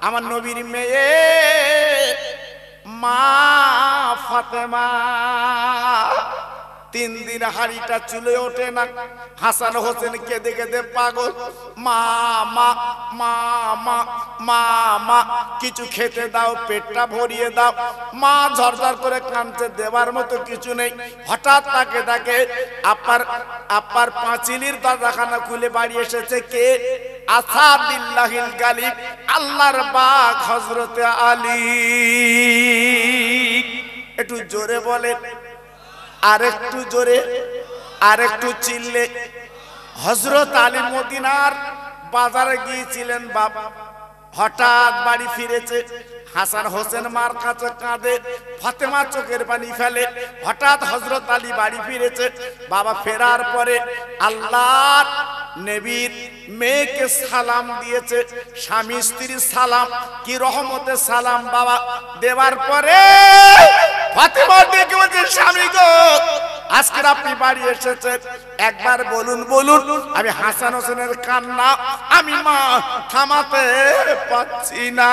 আমার নবীর মেয়ে মা ফাতেমা 3 দিন হাড়িটা চুলে ওঠে না। হাসান হোসেন কেঁদে কেঁদে পাগল, মা মা মা মা মা মা, কিছু খেতে দাও, পেটটা ভরিয়ে দাও। মা ঝরঝর করে কাঁদছে, দেবার মতো কিছু নেই। হঠাৎ তাকে তাকে আপার পাঁচিলির দরজাখানা খুলে বাড়ি এসেছে কে? আসাদিল্লাহিল গালিব, আল্লাহর বাগ হযরতে আলী। একটু জোরে বলেন, আরেকটু জোরে, আরেকটু চিল্লে। হযরত আলী মদিনার বাজারে গিয়েছিলেন বাবা, হঠাৎ বাড়ি ফিরেছে। হাসান হোসেন মার কাছে কাঁদে, ফাতেমা চোখের পানি ফেলে। হঠাৎ হযরত আলী বাড়ি ফিরেছে। বাবা ফেরার পরে আল্লাহর নবীর মেয়েকে সালাম দিয়েছে, স্বামী স্ত্রীর সালাম, কি রহমতের সালাম বাবা। দেওয়ার পরে ফাতেমা ডেকে বলছে, স্বামী গো, আজকে আপনি বাড়ি এসেছেন, একবার বলুন বলুন। আমি হাসান হোসেনের কান্না আমি মা থামাতে পাচ্ছি না,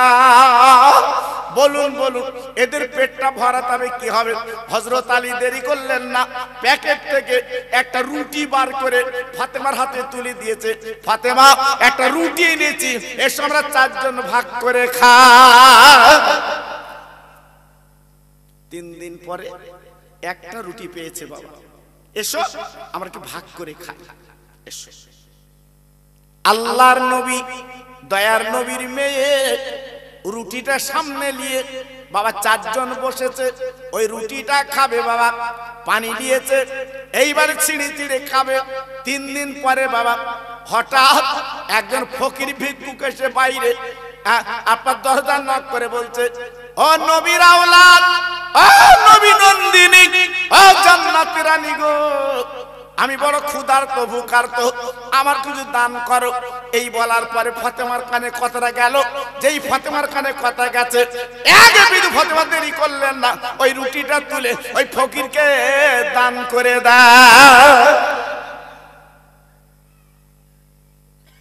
বলুন বলুন, এদের পেটটা ভরাতে হবে, কি হবে? হযরত আলী দেরি করলেন না, প্যাকেট থেকে একটা রুটি বার করে ফাতেমার হাতে তুলে দিয়েছে। ফাতেমা, একটা রুটি এনেছি, এসো আমরা 4 জন ভাগ করে খাই। 3 দিন পরে একটা রুটি পেয়েছে বাবা, এসো আমরা কি ভাগ করে খাই, এসো। আল্লাহর নবী, দয়ার নবীর মেয়ে রুটিটা সামনে নিয়ে বাবা 4 জন বসেছে, ওই রুটিটা খাবে বাবা, পানি দিয়েছে, এইবারে ছিঁড়ে ছিঁড়ে খাবে। 3 দিন পরে বাবা হঠাৎ একজন ফকির ভিক্ষুক এসে বাইরে আপনার দরজা নক করে বলছে, ও নবীর আওলাদ, ও নবী নন্দিনী, ও জান্নাতের রানী গো, আমি বড় ক্ষুধার্ত ভুখার্ত, আমার কিছু দান করো। এই বলার পরে ফাতেমার কানে কথাটা গেল। যেই ফাতেমার কানে কথা গেছে, আগে বিধু ফাতেমা দেরি করলেন না, ওই রুটিটা তুলে ওই ফকিরকে দান করে দাও।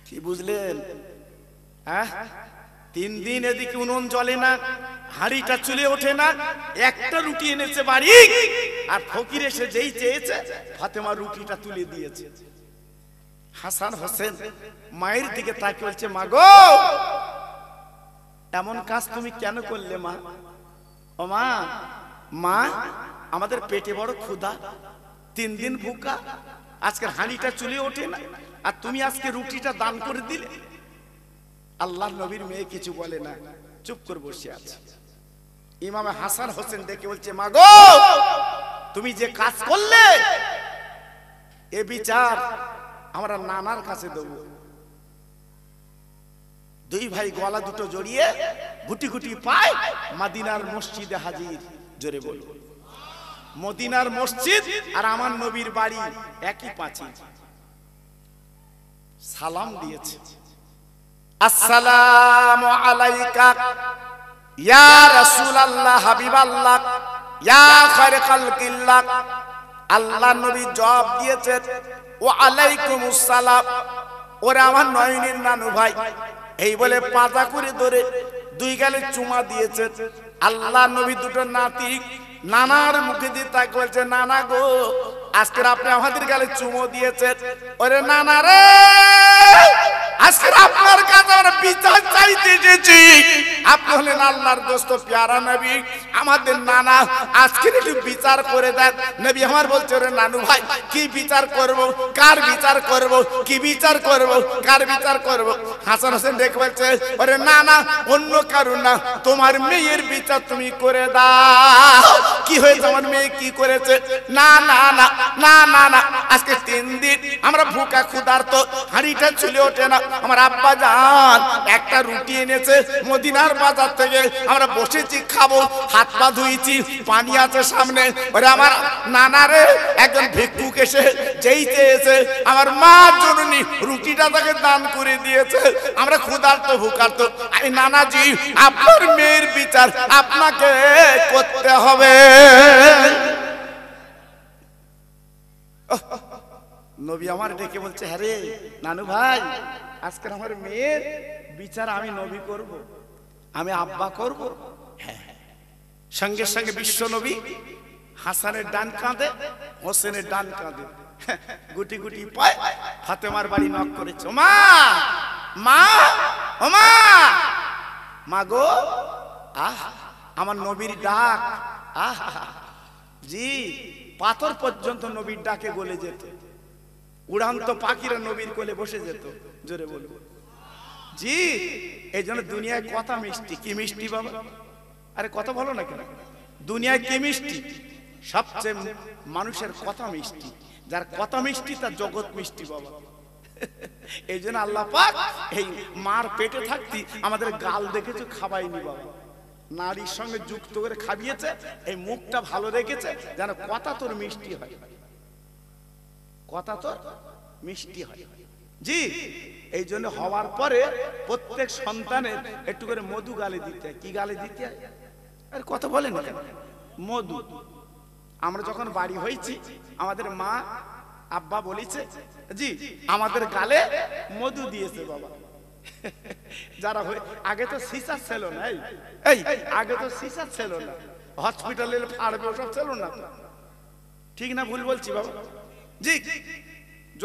কি বুঝলেন? হ্যাঁ, 3 দিন এদিকে উনুন জ্বলে না, হাঁড়িটা চুলে ওঠে না, একটা রুটি এনেছে বাড়ি, আর ফকির এসে যেই চেয়েছে ফাতেমা রুটিটা তুলে দিয়েছে। হাসান হোসেন মায়ের দিকে তাকিয়ে বলছে, মা গো, এমন কাজ তুমি কেন করলে মা? ও মা, মা আমাদের পেটে বড় ক্ষুধা, 3 দিন ভুকা, আজকের হাঁড়িটা চুলে ওঠে না, আর তুমি আজকে রুটিটা দান করে দিলে। আল্লাহর নবীর মেয়ে কিছু বলে না, চুপ করে বসে আছে। ইমাম হাসান হোসেন দেখে বলছে, মা গো, তুমি যে কাজ করলে এ বিচার আমরা নানার কাছে দেব। 2 ভাই গলা দুটো জড়িয়ে গুটি গুটি পায় মদিনার মসজিদে হাজির। জোরে বলো, মদিনার মসজিদ আর আমার নবীর বাড়ি একই পাঁচিল। সালাম দিয়েছে, আসসালামু আলাইকা ইয়া রাসূলুল্লাহ হাবিবাল্লাহ ইয়া খায়রে খালকিল্লাহ। আল্লাহ নবী জবাব দিয়েছেন, ওয়া আলাইকুমুস সালাম। ওরে আমার নয়নের নানু ভাই, এই বলে পাতা করে ধরে 2 গালে চুমা দিয়েছেন। আল্লাহ নবী দুটো নাতি নানার মুখে দিয়ে তাকে বলছে, নানা গো, আজকে আপনি আমাদের গালে চুমো দিয়েছেন। ওরে নানা রে, আজকে আপনার কাছে আমরা বিচার চাইতে এসেছি। আপনি হলেন আল্লাহর দোস্ত প্যারা নবী, আমাদের নানা, আজকে একটু বিচার করে দেন। নবী আমার বলছে, ওরে নানু ভাই, কি বিচার করব, কার বিচার করব, কি বিচার করব, কার বিচার করব? হাসান হোসেন দেখে বলছে, ওরে নানা, অন্য কারণ না, তোমার মেয়ের বিচার তুমি করে দাও। কি হয়েছে, আমার মেয়ে কি করেছে? না না না না না না, আজকে 3 দিন আমরা ভুকা ক্ষুধার্ত, হাঁড়িটা চুলে ওঠে না। আমার আব্বা জান একটা রুটি এনেছে মদিনার বাজার থেকে, আমরা বসেছি খাবো, হাত পা ধুইছি, পানি আছে সামনে। ওরে আমার নানা রে, একজন ভিক্ষুক এসে যেই চেয়েছে আমার মা জননী রুটিটা তাকে দান করে দিয়েছে, আমরা ক্ষুধার্ত ভুকার্ত। আমি নানাজি, আপনার মেয়ের বিচার আপনাকে করতে হবে। নবী আমার ডেকে বলছে, হ্যাঁ রে নানু ভাই, আজকে আমার মেয়ের বিচার আমি নবী করব। আমি আব্বা করব। হ্যাঁ, সঙ্গে সঙ্গে বিশ্ব নবী হাসানের ডান কাঁধে, হোসেনের ডান কাঁধে, গুটি গুটি পায় ফাতেমার বাড়ি নক করেছে। মা, মা, ও মা, মা গো, আহ আমার নবীর ডাক, আহ জি, পাথর পর্যন্ত নবীর ডাকে গলে যেত, উড়ান্ত পাখিরা নবীর কোলে বসে যেত। জোরে বলবো জি। এই জন্য দুনিয়ায় কথা মিষ্টি। কি মিষ্টি বাবা? আরে কথা বলো না কেন? দুনিয়ায় কি মিষ্টি? সবচেয়ে মানুষের কথা মিষ্টি। যার কথা মিষ্টি তার জগৎ মিষ্টি বাবা। এই জন্য আল্লাহ পাক এই মার পেটে থাকতি আমাদের গাল দেখেছো খাবাইনি বাবা, নারীর সঙ্গে যুক্ত করে খাবিয়েছে। এই মুখটা ভালো রেখেছে যেন কথা তোর মিষ্টি হয়, কথা তোর মিষ্টি হয় জি। এই জন্য হওয়ার পরে প্রত্যেক সন্তানের একটু করে মধু গালে দিতে হয়। কি গালে দিতে হয়? আর কথা বলেন না কেন? মধু। আমরা যখন বাড়ি হয়েছি আমাদের মা আব্বা বলেছে জি আমাদের গালে মধু দিয়েছে বাবা। যারা আগে তো সিসার ছিল না, এই আগে তো সিসার ছিল না, হসপিটালের ফাড়বে ওসব ছিল না, ঠিক না ভুল বলছি বাবা? জি,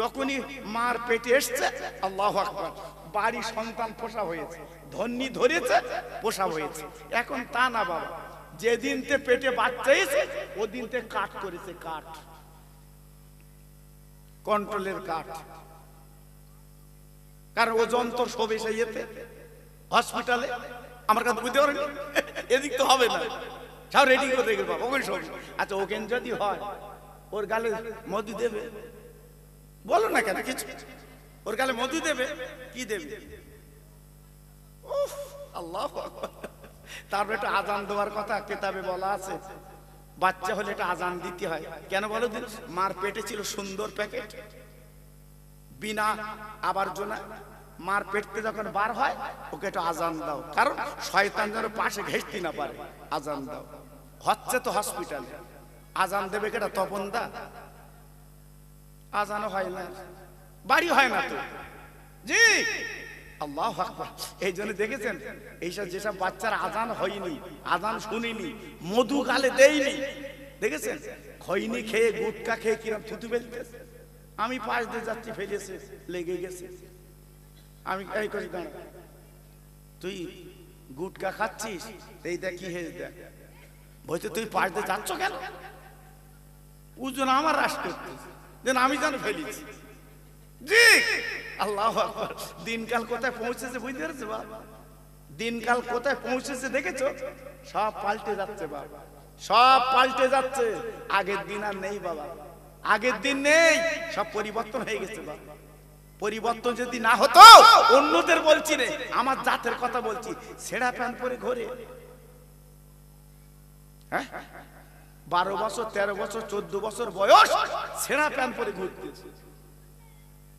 যখনই মার পেটে এসছে আল্লাহু আকবার, বাড়ি সন্তান পোষা হয়েছে, ধন্যি ধরেছে, পোষা হয়েছে। এখন তা না বাবা, যেদিনতে পেটে বাচ্চা এসে ওদিনতে কাট করেছে, কাট, কন্ট্রোলের কাট। কারণ ও যন্ত্র সব এসে যেতে হসপিটালে আমার কাছে বুঝতে পারেন, এদিক তো হবে না, সব রেডি করে রেখে বাবা ওকে সব। আচ্ছা ওখানে যদি হয় ওর গালে মধু দেবে? বলো না কেন কিছু, ওর গালে মধু দেবে? কি দেবে? আল্লাহু আকবার। তারপরে একটা আজান দেওয়ার কথা কিতাবে বলা আছে, বাচ্চা হলে একটা আজান দিতে হয়। কেন বলো দিন? মার পেটে ছিল সুন্দর প্যাকেট, বিনা আবর্জনা। মার পেটতে যখন বার হয় ওকে একটু আজান দাও, কারণ শয়তান যেন পাশে ঘেঁষতে না পারে। আজান দাও। হচ্ছে তো হসপিটালে, আজান দেবে কেটা? তপন দা। আজানও হয় না, বাড়ি হয় না তো জি। আল্লাহু আকবার। এই জন্য দেখেছেন এইসব যেসব বাচ্চার আজান হয়নি, আজান শুনিনি, মধু গালে দেয়নি, দেখেছেন খৈনি খেয়ে গুটকা খেয়ে কিরম থুতু ফেলতেছে। আমি পাশ দিয়ে যাচ্ছি, ফেলেছে, লেগে গেছে। আমি এই করি, দাঁড়া, তুই গুটকা খাচ্ছিস, এই দেখ কি হয়েছে দেখ। বলছে তুই পাশ দিয়ে যাচ্ছ কেন? ওজন আমার রাস করতেছে যেন আমি যেন ফেলেছি জি। আল্লাহু আকবার। দিনকাল কোথায় পৌঁছেছে বুঝতে পেরেছে বাবা? দিনকাল কোথায় পৌঁছেছে দেখেছো? সব পাল্টে যাচ্ছে বাবা, সব পাল্টে যাচ্ছে। আগের দিন আর নেই বাবা, আগের দিন নেই, সব পরিবর্তন হয়ে গেছে বাবা। পরিবর্তন যদি না হতো, অন্যদের বলছি রে, আমার জাতের কথা বলছি, ছেঁড়া প্যান্ট পরে ঘোরে, হ্যাঁ 12 বছর 13 বছর 14 বছর বয়স ছেঁড়া প্যান্ট পরে ঘুরতেছে।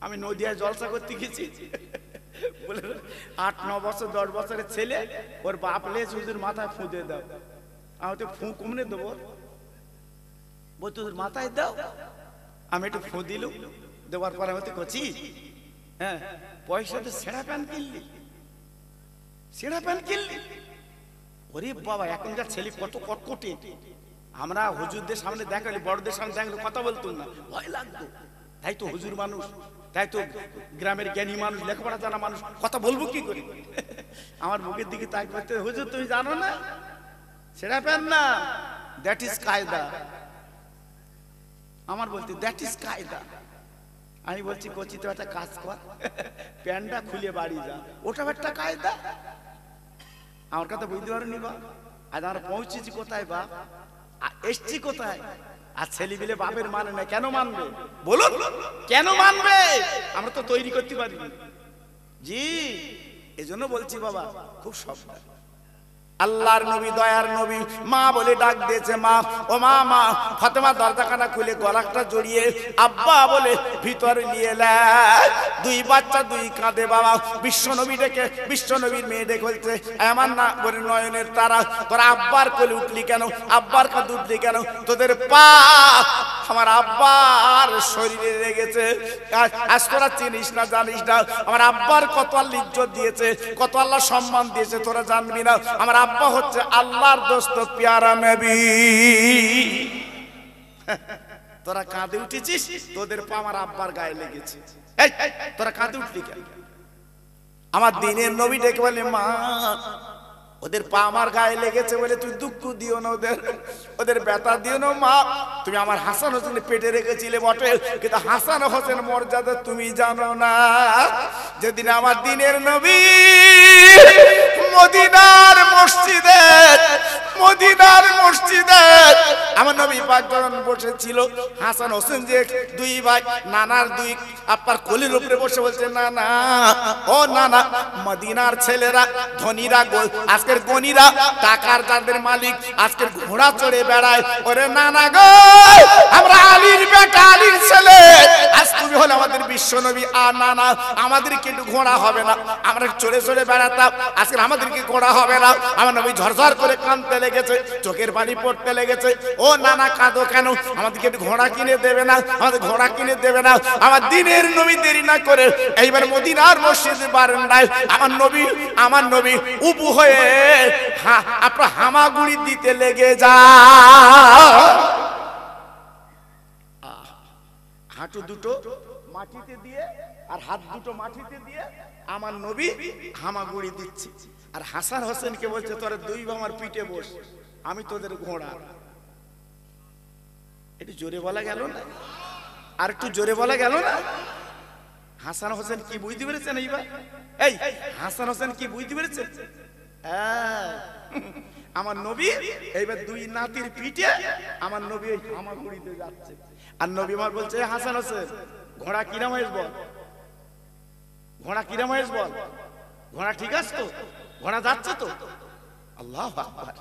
আমি নদিয়ায় জলসা করতে গেছি, বলে 8-9 বছর 10 বছরের ছেলে, ওর বাপ লেজ হুজুর মাথায় ফু দিয়ে দাও। আমি তো ফু কমনে দেবো, বল তোদের মাথায় দাও। আমি একটু ফু দিল, দেওয়ার পরে আমি তো করছি, হ্যাঁ পয়সাতে ছেঁড়া প্যান্ট কিনলি, ছেঁড়া প্যান্ট কিনলি। ওরে বাবা, এখনকার ছেলে কত কটকটে। আমরা হুজুরদের সামনে দেখালি, বড়দের সামনে দেখালে কথা বলতো না, ভয় লাগতো। তাই তো হুজুর মানুষ, তাই তো গ্রামের জ্ঞানী মানুষ, লেখাপড়া জানা মানুষ, কথা বলবো কি করে? আমার মুখের দিকে তাই করতে, হুজুর তুমি জানো না ছেঁড়া প্যান্ট না, দ্যাট ইজ কায়দা। আমার বলতে দ্যাট ইজ কায়দা। আমি বলছি কোচি তো একটা কাজ কর, প্যান্টটা খুলে বাড়ি যা, ওটা একটা কায়দা। আমার কথা বুঝতে পারেনি বা? আজ আমরা পৌঁছেছি কোথায় বা, এসছি কোথায়? আর ছেলে বিলে বাপের মানে না, কেন মানবে বলুন? কেন মানবে? আমরা তো তৈরি করতে পারি জি। এজন্য বলছি বাবা, খুব সাবধান। আল্লাহর নবী, দয়ার নবী মা বলে ডাক দিয়েছে, মা ও মা, মা। ফাতেমা দরজাখানা খুলে গলাটা জড়িয়ে আব্বা বলে ভিতরে নিয়ে এলেন। দুই বাচ্চা, দুই কাঁধে বাবা। বিশ্ব নবী ডেকে, বিশ্ব নবীর মেয়ে ডেকে বলছে, আমার না বলে নয়নের তারা, তোরা আব্বার কোলে উঠলি কেন? আব্বার কাঁধে উঠলি কেন? তোদের পা আমার আব্বার শরীরে লেগেছে। আজ তোরা চিনিস না, জানিস না আমার আব্বার কত আল্লাহ ইজ্জত দিয়েছে, কত আল্লাহ সম্মান দিয়েছে, তোরা জানবি না। আমার আব্বা হচ্ছে আল্লাহর দোস্ত প্যারা নবী। তোরা কাঁদে উঠেছিস, তোদের পা আমার আব্বার গায়ে লেগেছে। এই তোরা কাঁদে উঠলি কেন? আমার দিনের নবী ডেকে বলে, মা ওদের পা আমার গায়ে লেগেছে বলে তুই দুঃখ দিও না, ওদের ব্যথা দিও না মা। তুমি আমার হাসান হোসেন পেটে রেখেছিলে বটে, কিন্তু হাসান হোসেন মর্যাদা তুমি জানো না। যেদিন আমার দিনের নবী মদিনার মসজিদে আমার নবী পাক যখন বসেছিল, হাসান হোসেন যে দুই ভাই নানার দুই আব্বার কোলের উপরে বসে বলছে, না না ও না না, মদিনার ছেলেরা ধনীরা আজকের গণীরা টাকার যাদের মালিক আজকের ঘোড়া চড়ে বেড়ায়। ওরে না না গো, আমরা আলীর বেটা আলীর ছেলে, আজ তুমি হলে আমাদের বিশ্ব নবী। আর না না, আমাদেরকে একটু ঘোড়া হবে না, আমরা চড়ে চড়ে বেড়াতাম, আজকে আমাদেরকে ঘোড়া হবে না। আমার নবী ঝরঝর করে কাঁদতে লেগেছে, চোখের পানি পড়তে লেগেছে। ও না না কাঁদো কেন, আমাদেরকে একটু ঘোড়া কিনে দেবে না, আমাদের ঘোড়া কিনে দেবে না। আমার দিনের নবী দেরি না করে এইবার মদিনার মসজিদের বারান্দায় আমার নবী উবু হয়ে আপনার হামাগুড়ি দিতে লেগে যা। হাঁটু দুটো মাটিতে দিয়ে আর হাত দুটো মাটিতে দিয়ে আমার নবী হামাগুড়ি দিচ্ছে। আর হাসান হোসেনকে বলছে, তোরা দুই আমার পিঠে বস, আমি তোদের ঘোড়া। একটু জোরে বলা গেল না? আর একটু জোরে বলা গেল না? হাসান হোসেন কি বুঝতে পেরেছেন? এইবার এই হাসান হোসেন কি বুঝতে পেরেছেন? আমার নবী এইবার দুই নাতির পিঠে আমার নবী হামাগুড়িতে যাচ্ছে। আর নবী আমার বলছে, হাসান হোসেন ঘোড়া কিরাম হয়েছ বল, ঘোড়া কিরাম হয়েছ বল, ঘোড়া ঠিক আছে তো, ঘোড়া যাচ্ছে তো? আল্লাহু আকবার।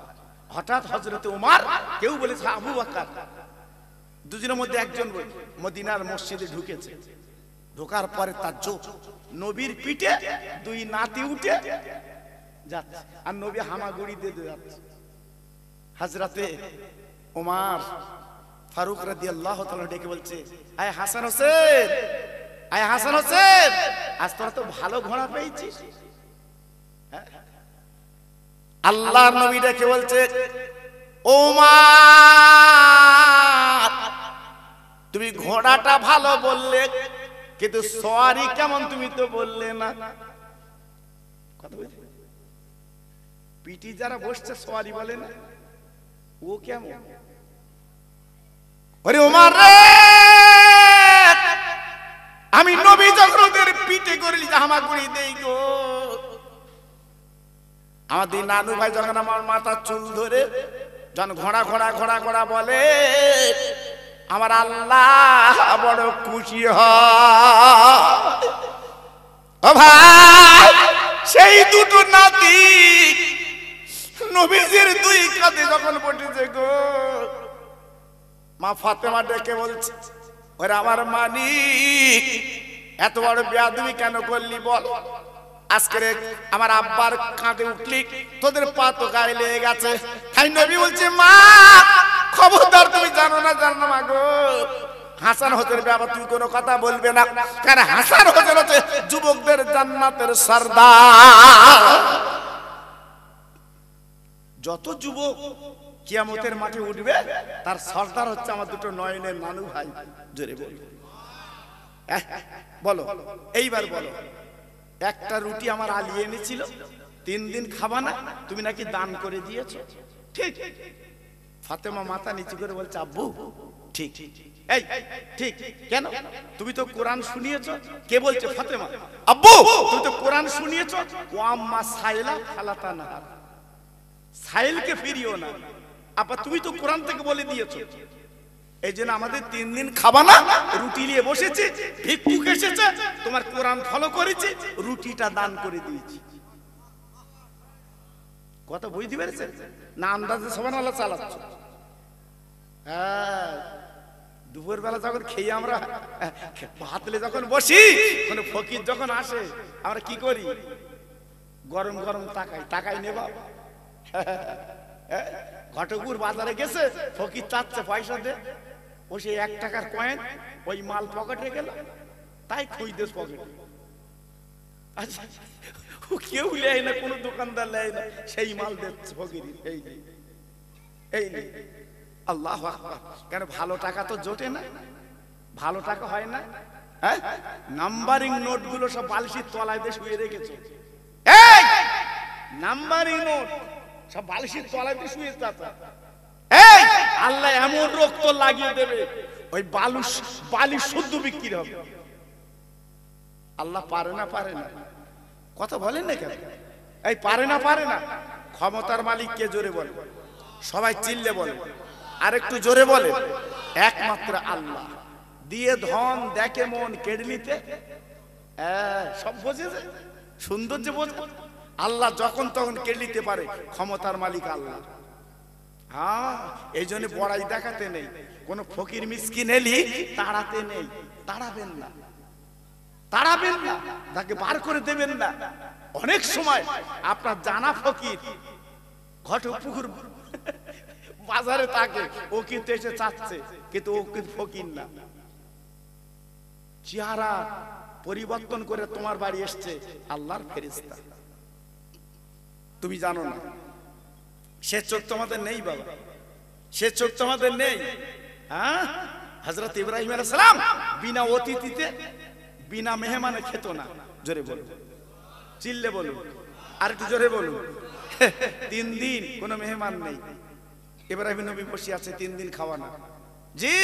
হঠাৎ হযরতে ওমর, কেউ বলেছে আবু বকর, দুজনের মধ্যে একজন মদিনার মসজিদে ঢুকেছে। ঢোকার পরে তার চোখ নবীর পিঠে দুই নাতি উঠে যাচ্ছে, আর নবী হামাগুড়ি দিয়ে যাচ্ছে। হযরতে ওমর ফারুক রাদিয়াল্লাহু তাআলা ডেকে বলছে, আয় হাসান হোসেন, আয় হাসান হোসেন, আজ তোরা তো ভালো ঘোড়া পেয়েছিস। আল্লাহর নবী ডেকে বলছে, ওমর তুমি ঘোড়াটা ভালো বললে, কিন্তু সওয়ারি কেমন তুমি তো বললে না। কথা বলছি, পিটি যারা বসছে সওয়ারি বলে না, ও কেমন? ওরে ওমর রে, আমি নবী যখন ওদের পিঠে করলি হামাগুড়ি দেই গো, আমাদের নানু ভাই যখন আমার মাথার চুল ধরে যখন ঘোড়া ঘোড়া ঘোড়া ঘোড়া বলে, আমার আল্লাহ বড় খুশি হয়। ও ভাই, সেই দুটো নাতি নবীজির দুই কাঁধে যখন বসেছে গো, মা ফাতেমা ডেকে বলছে, ওরে আমার মানিক, এত বড় বেয়াদবি কেন করলি বল? আজকে আমার আব্বার কাঁধে উঠলি, তোদের পা তো গায়ে লেগে গেছে। তাই নবী বলছে, মা খবরদার, তুমি জানো না মা গো, হাসান হোসেনের ব্যাপারে তুই কোনো কথা বলবে না, কারণ হাসান হোসেন হচ্ছে যুবকদের জান্নাতের সরদার। যত যুবক কিয়ামতের মাঠে উঠবে তার সরদার হচ্ছে আমার দুটো নয়নের নানু ভাই। জোরে বলো, এইবার বলো, একটা রুটি আমার আলী এনেছিল, 3 দিন খাবা না, তুমি নাকি দান করে দিয়েছো। ঠিক? ফাতেমা মাথা নিচু করে বলছে, আব্বু ঠিক। এই ঠিক কেন? তুমি তো কোরআন শুনিয়েছো। কে বলছে? ফাতেমা। আব্বু তুমি তো কোরআন শুনিয়েছো, ও আম্মা সাইলা ফালাতা না, সাইলকে ফিরিও না। আপা তুমি তো কোরআন থেকে বলে দিয়েছো, এই জন্য আমাদের 3 দিন খাবা না, রুটি নিয়ে বসেছি, ভিক্ষুক এসেছে, তোমার কোরআন ফলো করেছি, রুটিটা দান করে দিয়েছি। কথা বুঝতে পেরেছেন না? আন্দাজে সুবহানাল্লাহ চালাচ্ছ। হ্যাঁ, দুপুর বেলা যখন খেয়ে আমরা ভাতলে যখন বসি, কোন ফকির যখন আসে, আমরা কি করি? গরম গরম টাকাই নেবা। ঘটকপুর বাজারে গেছে, ফকির চাচ্ছে পয়সা দে, ও সেই 1 টাকার কয়েন ওই মাল পকেটে গেল, তাই খুঁজতেস পকেটে। আচ্ছা, ও কেউ নেয় না, কোনো দোকানদার নেয় না, সেই মাল দিচ্ছে ফকির। এই যে এই নে, আল্লাহু আকবার। কেন ভালো টাকা তো জোটে না, ভালো টাকা হয় না। হ্যাঁ, নাম্বারিং নোট গুলো সব বালিশের তলায় দিয়ে শুয়ে রেখেছে। এই নাম্বারিং নোট সব বালিশের তলায় দিয়ে শুয়ে আছে। এই আল্লাহ এমন রোগ তো লাগিয়ে দেবে, ওই বালি শুদ্ধ বিক্রি হবে। আল্লাহ পারে না, পারে না, কথা বলেন না কেন? এই পারে না, পারে না। ক্ষমতার মালিক কে? জোরে বলে, সবাই চিল্লে বলে, আর একটু জোরে বলে। একমাত্র আল্লাহ। দিয়ে ধন দেখে মন কেড়ে নিতে সব বোঝেছে, সৌন্দর্য বোঝে। আল্লাহ যখন তখন কেড়ে নিতে পারে, ক্ষমতার মালিক আল্লাহ। হ্যাঁ, এই জন্য বড়াই দেখাতে নেই, কোন ফকির মিসকিন এলি তাড়াতে নেই, তাড়াবেন না, তাড়াবেন না, তাকে বার করে দেবেন না। অনেক সময় আপনার জানা ফকির ঘটপুকুর বাজারে থাকে, ও কিন্তু এসে চাচ্ছে, কিন্তু ও কিন্তু ফকির না, চেহারা পরিবর্তন করে তোমার বাড়ি এসছে আল্লাহর ফেরেশতা। তুমি জানো না, সে চোখ তোমাদের নেই বাবা, সে চোখ তোমাদের নেই। হ্যাঁ, হযরত ইব্রাহিম আলাইহিস সালাম বিনা অতিথিতে বিনা মেহমানে খেত না। জোরে বলুন, চিল্লে বলুন, আর একটু জোরে বলুন। 3 দিন কোনো মেহমান নেই, ইব্রাহিম নবী বসে আছে 3 দিন খাওয়া না। জি,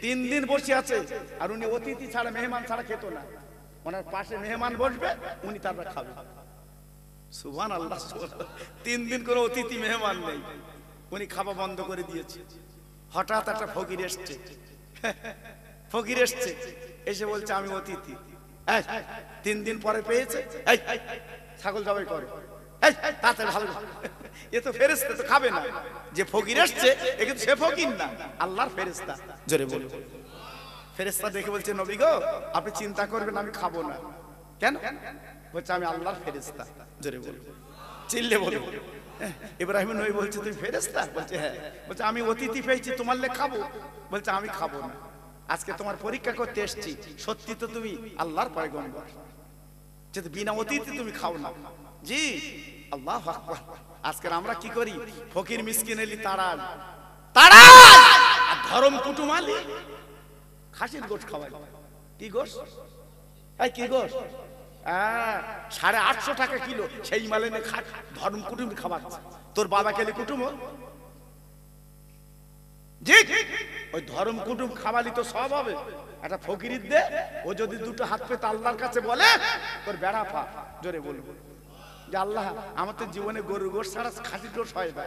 3 দিন বসে আছে, আর উনি অতিথি ছাড়া মেহমান ছাড়া খেত না। ওনার পাশে মেহমান বসবে, উনি তারপর খাবে। সুবহানাল্লাহ, 3 দিন কোনো অতিথি মেহমান নেই, উনি খাওয়া বন্ধ করে দিয়েছে। হঠাৎ একটা ফকির এসছে, ফকির এসছে, এসে বলছে আমি অতিথি। 3 দিন পরে পেয়েছে, এই ছাগল জবাই করো, তাতে ভালো। এ তো ফেরেশতা, তো খাবে না। যে ফকির এসছে এ কিন্তু সে ফকির না, আল্লাহর ফেরেশতা। জোরে বলুন। ফেরেশতা দেখে বলছে নবী গো, আপনি চিন্তা করবেন আমি খাবো না। কেন? বলছে আমি আল্লাহর ফেরেশতা। জোরে বলুন, চিল্লে বলুন। ইব্রাহিম নবী বলছে তুমি ফেরেশতা? বলছে হ্যাঁ। বলছে আমি অতিথি পেয়েছি, তোমার লে খাবো? বলছে আমি খাবো না, আজকে তোমার পরীক্ষা করতে এসেছি, সত্যি তো তুমি আল্লাহর পয়গম্বর, যে বিনা অতিথি তুমি খাও না। জি, আল্লাহু আকবার। আজকে আমরা কি করি? ফকির মিসকিন এলি তাড়ান, তাড়ান, আর ধর্ম কুটুমালি খাসির গোশত খাওয়াই। কি গোশত? এই কি গোশত? 850 টাকা কিলো, সেই মালে ধর্ম কুটুম খাওয়াচ্ছে। তোর বাবা কেলি কুটুম? জি, ওই ধর্ম কুটুম খাওয়ালি তো সব হবে। একটা ফকির দে, ও যদি 2টো হাত পেতে আল্লাহর কাছে বলে তোর বেড়া পা। জোরে বলবো যে আল্লাহ আমার তো জীবনে গরুর গোশত ছাড়া খাসির গোশত হয় না,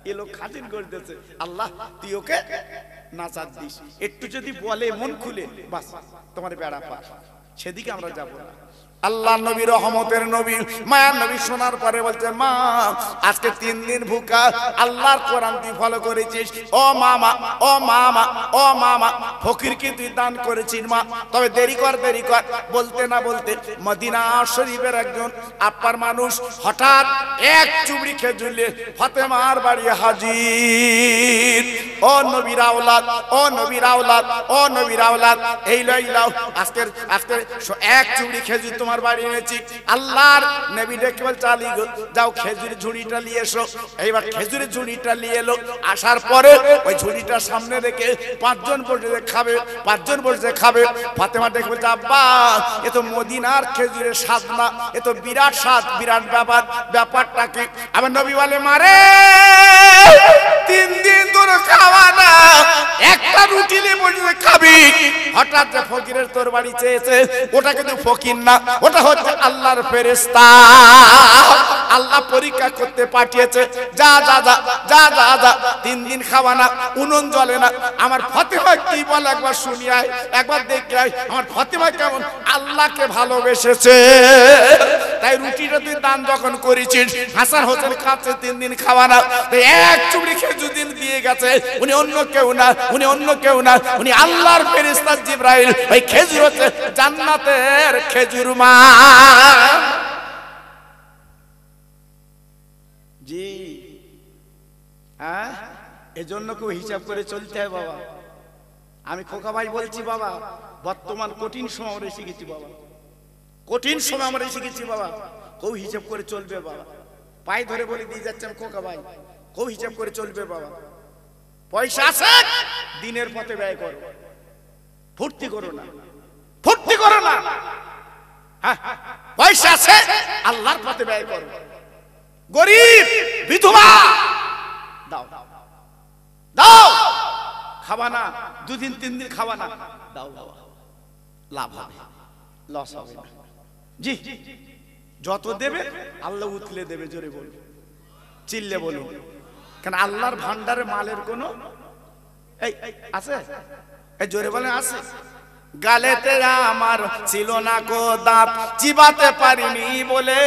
এ লোক খাসির গোশত দিয়েছে, আল্লাহ তুই ওকে নাজাত দিস। একটু যদি বলে মন খুলে, বাস তোমার বেড়া পা। সেদিকে আমরা যাব না। আল্লাহ নবী রহমতের নবী, মায়ার নবী শোনার পরে বলছে মা আজকে 3 দিন ভুকা, আল্লাহর কোরআন তুই ফলো করেছিস। ও মামা, ও মামা, ও মামা, ফকিরকে তুই দান করেছিস মা, তবে দেরি কর, দেরি কর। বলতে না বলতে মদিনা শরীফের একজন আপার মানুষ হঠাৎ 1 চুবড়ি খেজুর নিয়ে ফাতেমার বাড়ি হাজির। ও নবীর আওলাদ, ও নবীর আওলাদ, ও নবীর আওলাদ, এই লইলাও আজকের 1 চুবড়ি খেজুর তোমার বাড়ি এনেছি। আল্লাহর নবী ডেকে বলছে আলী গো যাও খেজুরের ঝুড়িটা নিয়ে এসো। এইবার খেজুরের ঝুড়িটা নিয়ে এলো, আসার পরে ওই ঝুড়িটা সামনে রেখে 5 জন বসে খাবে, 5 জন বসে খাবে। ফাতেমা ডেকে বলছে আব্বা এ তো মদিনার খেজুরের স্বাদ না, এ তো বিরাট স্বাদ, বিরাট ব্যাপার, ব্যাপারটা কি? আমার নবী বলে মারে 3 দিন ধরে খাওয়া না, একটা রুটি নিয়ে বসে খাবি। হঠাৎ যে ফকিরের তোর বাড়ি চেয়েছে, ওটা কিন্তু ফকির না, ওটা হচ্ছে আল্লাহর ফেরেশতা। আল্লাহ পরীক্ষা করতে পাঠিয়েছে, যা যা যা যা যা যা 3 দিন খাওয়া না, উনুন জ্বলে না। আমার ফাতেমা কি বলে একবার শুনি আয়, একবার দেখে আয় আমার ফাতেমা কেমন আল্লাহকে ভালোবেসেছে। তাই রুটিটা তুই দান যখন করেছিস, হাসান হোসেন খাচ্ছে 3 দিন খাওয়া না, 1 চুবড়ি খেজুর দিন দিয়ে গেছে। উনি অন্য কেউ না, উনি অন্য কেউ না, উনি আল্লাহর ফেরেশতা জিবরাইল। ওই খেজুর হচ্ছে জান্নাতের খেজুর মা। জি হ্যাঁ, এজন্য কেউ হিসাব করে চলতে হয় বাবা। আমি খোকা ভাই বলছি বাবা, বর্তমান কঠিন সময় আমরা এসে গেছি বাবা, কঠিন সময় আমরা এসে গেছি বাবা। কেউ হিসাব করে চলবে বাবা, পায়ে ধরে বলে দিয়ে যাচ্ছেন খোকা ভাই, কেউ হিসাব করে চলবে বাবা। পয়সা আছে দিনের পথে ব্যয় করো, ফুর্তি করো না, ফুর্তি করো না। হ্যাঁ, পয়সা আছে আল্লাহর পথে ব্যয় করো। গরিব বিধবা দাও, দাও, খাবা না, দুদিন তিন দিন খাবা না, দাও বাবা, লাভ হবে, লস হবে না। জি, যত দেবে আল্লাহ উতলে দেবে। জোরে বলুন, চিল্লে বলুন, কেন আল্লাহর ভান্ডারে মালের কোনো এই আছে? এই জোরে বলেন আছে। গালেতে আমার ছিল না কো দাঁত, চিবাতে পারিনি বলে,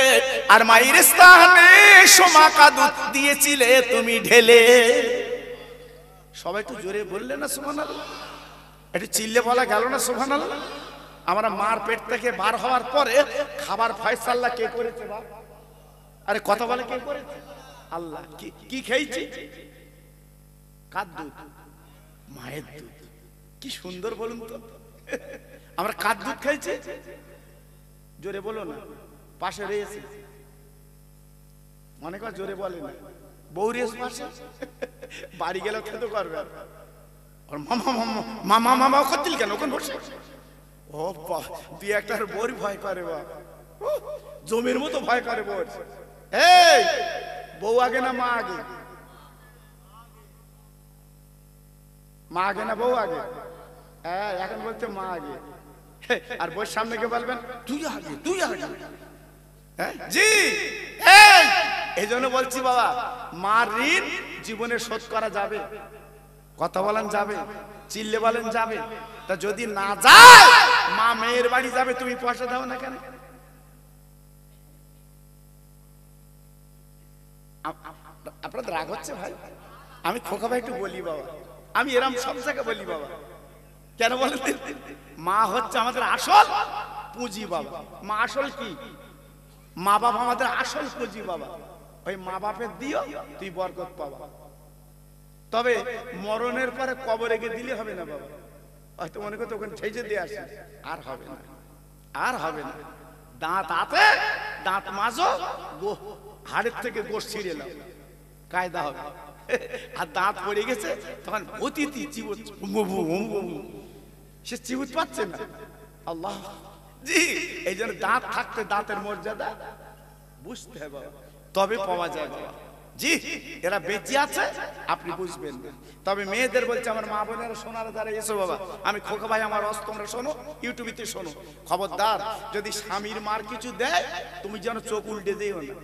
আর মায়ের স্থানে সোমাকা দুধ দিয়েছিলে তুমি ঢেলে। সবাই একটু জোরে বললে না সুবহানাল্লাহ? একটু চিল্লে বলা গেল না সুবহানাল্লাহ? আমরা মার পেট থেকে বার হওয়ার পরে খাবার ফয়সালা কে করেছে বাপ? আরে কথা বলে কে করেছে? আল্লাহ। কি খেয়েছি? কার দুধ? মায়ের দুধ। কি সুন্দর বলুন তো, আমরা কার দুধ খাইছি? জোরে বলো না, পাশে রয়েছে মনে কর, জোরে বলে না, বউ রেস পাশে, বাড়ি গেলেও খেতে পারবে। মামা মামা মামা মামা করছিল কেন ওখানে বসে? ও বাহ, তুই একটা বড় ভয় করে বা, জমির মতো ভয় করে বউ। এই বউ আগে না মা আগে? মা আগে না বউ আগে? হ্যাঁ, এখন বলতে মা আগে, আর বউর সামনে কে বলবেন তুই আগে, তুই আগে। হ্যাঁ জি, এই জন্য বলছি বাবা, মার ঋণ জীবনে শোধ করা যাবে। কথা বলেন যাবে, চিল্লে বলেন যাবে। তা যদি না যায়, মা মেয়ের বাড়ি যাবে, তুমি পয়সা দাও না কেন? আপনাদের রাগ হচ্ছে ভাই? আমি খোকা ভাই একটু বলি বাবা, আমি এরম সব জায়গায় বলি বাবা। কেন বলেন? মা হচ্ছে আমাদের আসল পুঁজি বাবা। মা আসল কি? মা বাবা আমাদের আসল পুঁজি বাবা। ওই মা বাপের দিও, তুই বরকত পাবা। তবে মরণের পরে কবরে গিয়ে দিলে হবে না বাবা। হয়তো মনে করতে ওখানে ঠেজে দিয়ে আসে, আর হবে না, আর হবে না। দাঁত আছে, দাঁত মাজো, হাড়ের থেকে গোশ ছিঁড়ে নাও, কায়দা হবে। আর দাঁত পড়ে গেছে, তখন অতিথি চিবুত, সে চিবুত পাচ্ছে না। আল্লাহ জি, এই জন্য দাঁত থাকতে দাঁতের মর্যাদা বুঝতে হবে, তবে পাওয়া যায় বাবা। জি, এরা বেঁচে আছে, আপনি বুঝবেন। তবে মেয়েদের বলছে, আমার মা বোনেরা শোনার দ্বারা এসো বাবা, আমি খোকা ভাই আমার অস্ত, তোমরা শোনো, ইউটিউবিতে শোনো, খবরদার যদি স্বামীর মার কিছু দেয়, তুমি যেন চোখ উল্টে দিও না।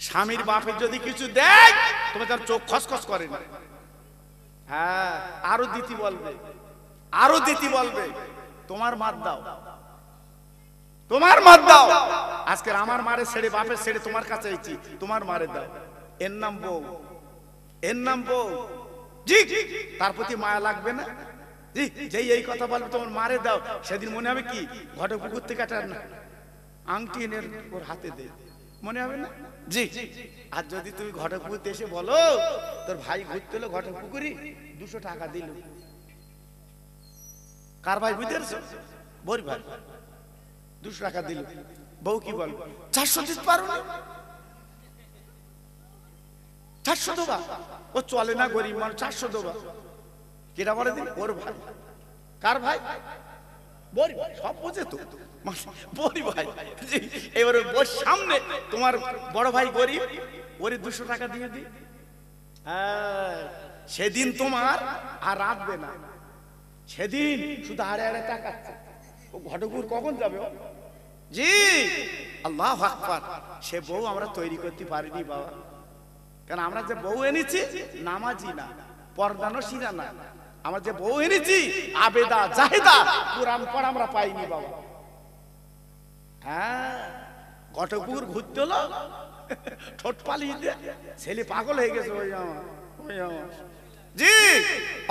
স্বামীর বাপের যদি কিছু দেয়, তোমার যেন চোখ খসখস করে না। হ্যাঁ, আরো দিতি বলবে, আরো দিতি বলবে, তোমার মার দাও, তোমার মার দাও। আজকে আমার মারে ছেড়ে, বাপের ছেড়ে তোমার কাছে আইছি, তোমার মারে দাও। এর নাম বউ, এর নাম বউ। জি, তার প্রতি মায়া লাগবে না? জি, যেই এই কথা বলবে তোমার মারে দাও, সেদিন মনে হবে কি ঘটক পুকুর থেকে একটা আংটি এনে ওর হাতে দে, মনে হবে না? জি, আর যদি তুমি ঘটক পুকুরতে এসে বলো তোর ভাই ঘুরতে এলো ঘটক পুকুরি, 200 টাকা দিল। কার ভাই বুঝতে পারছো? বড় ভাই 200 টাকা দিল। বউ কি বল? 400 দিতে পারো না? 400 দেবা? ও চলে না, গরিব মানুষ, 400 দেবা। কেটা বলে দিন? ওর ভাই। কার ভাই? বড় ভাই। সব বোঝে তো বড় ভাই। এবার ওর সামনে তোমার বড় ভাই গরিব, ওরে 200 টাকা দিয়ে দি। হ্যাঁ, সেদিন তোমার আর রাখবে না, সেদিন শুধু আড়ে আড়ে টাকাচ্ছে। ও ঘটকুর কখন যাবে? জি, আল্লাহু আকবার। সে বউ আমরা তৈরি করতে পারিনি বাবা, কারণ আমরা যে বউ এনেছি নামাজি না, পর্দানশীলা না। আমরা যে বউ এনেছি আবেদা জাহেদা, কোরআন পড়া আমরা পাইনি বাবা। হ্যাঁ, ঘটকুর ঘুরতে হলো, ঠোঁট পালিয়ে দিয়ে ছেলে পাগল হয়ে গেছে। ওই আমার, ওই আমার। জি,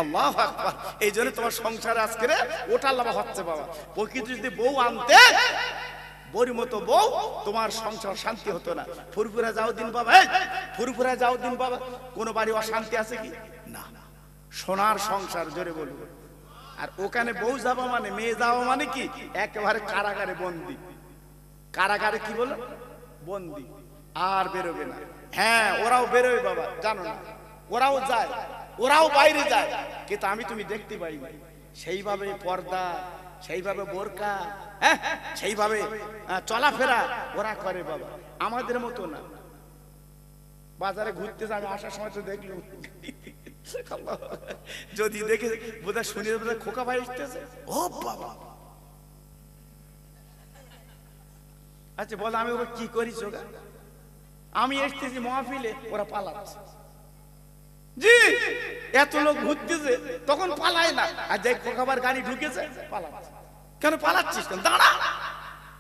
আল্লাহু আকবার। এই জন্য তোমার সংসারে আজকে ওটা লাভ হচ্ছে বাবা। প্রকৃতি যদি বউ আনতে, বড়ি মতো বউ, তোমার সংসার শান্তি হতো না। ফুরফুরা যাও দিন বাবা, ফুরফুরা যাও দিন বাবা। কোন বাড়ি অশান্তি আছে কি? না। সোনার সংসার, জোরে বলবো আর ওখানে বউ যাওয়া মানে মেয়ে যাওয়া মানে কি একেবারে কারাগারে বন্দি। কারাগারে কি বলো বন্দি, আর বেরোবে না। হ্যাঁ ওরাও বেরোবে বাবা, জানো না, ওরাও যায়, ওরাও বাইরে যায়, কিন্তু আমি তুমি দেখতে পাই না। সেইভাবে পর্দা, সেইভাবে বোরকা, হ্যাঁ সেইভাবে চলাফেরা ওরা করে বাবা, আমাদের মতো না। বাজারে ঘুরতে যাবে, আসার সময় তো দেখলাম, যদি দেখে বোধহয় শুনে বোধহয় খোকা ভাই এসতেছে, ও বাবা। আচ্ছা বল আমি ওরা কি করি চোখা, আমি এসতেছি মহাফিলে, ওরা পালাচ্ছে। জি এত লোক ঘুরতেছে তখন পালায় না, আর যে খোকাবার গাড়ি ঢুকেছে পালাচ্ছে। কেন পালাচ্ছিস কেন, দাঁড়া,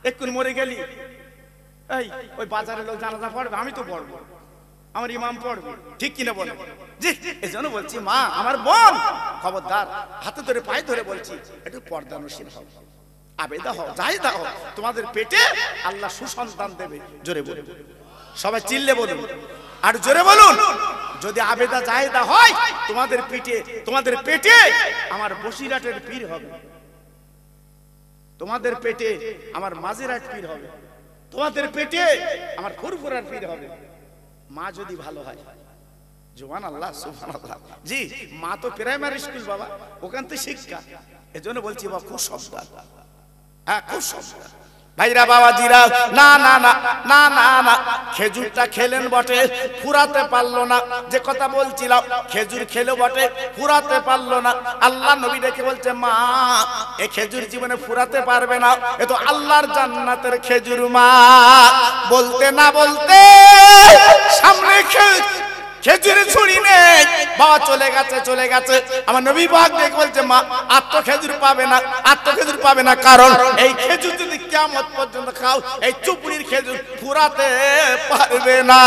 এক্ষুনি মরে গেলি। এই ওই বাজারের লোক জানাজা পড়বে, আমি তো পড়বো, আমার ইমাম পড়বে, ঠিক কিনা বলে? জি এই জন্য বলছি মা আমার বোন, খবরদার, হাতে ধরে পায়ে ধরে বলছি একটু পর্দানশীল হও, আবেদা হও, জায়েদা হও, তোমাদের পেটে আল্লাহ সুসন্তান দেবে। জোরে বলুন, সবাই চিল্লে বলুন, আর জোরে বলুন। যদি আবেদা জায়েদা হয় তোমাদের পেটে আমার বসিরাটের পীর হবে, তোমাদের পেটে আমার মাজিরাট পীর হবে, তোমাদের পেটে আমার ফুরফুরার পীর হবে। মা যদি ভালো হয়, সুবহানাল্লাহ সুবহানাল্লাহ। জি মা তো প্রাইমারি স্কুল বাবা, ওখান থেকে শিক্ষা। এজন্য বলছি বাবা খুব সাবধান, হ্যাঁ খুব সাবধান। ভাইরা বাবাজিরা, না না না না না না, খেজুরটা খেলেন বটে, ফুরাতে পারলো না। যে কথা বলছিলাম, খেজুর খেলো বটে, ফুরাতে পারলো না। আল্লাহ নবী ডেকে বলছে মা এই খেজুর জীবনে ফুরাতে পারবে না, এ তো আল্লাহর জান্নাতের খেজুর। মা বলতে না বলতে সামনে খেজুরের ছুরি নেই, বাবা চলে গেছে। আমার নবী পাক দেখে বলছে মা আর তো খেজুর পাবে না, আর তো খেজুর পাবে না, কারণ এই খেজুর যদি কিয়ামত পর্যন্ত খাও, এই চুপড়ির খেজুর ফুরাতে পারবে না।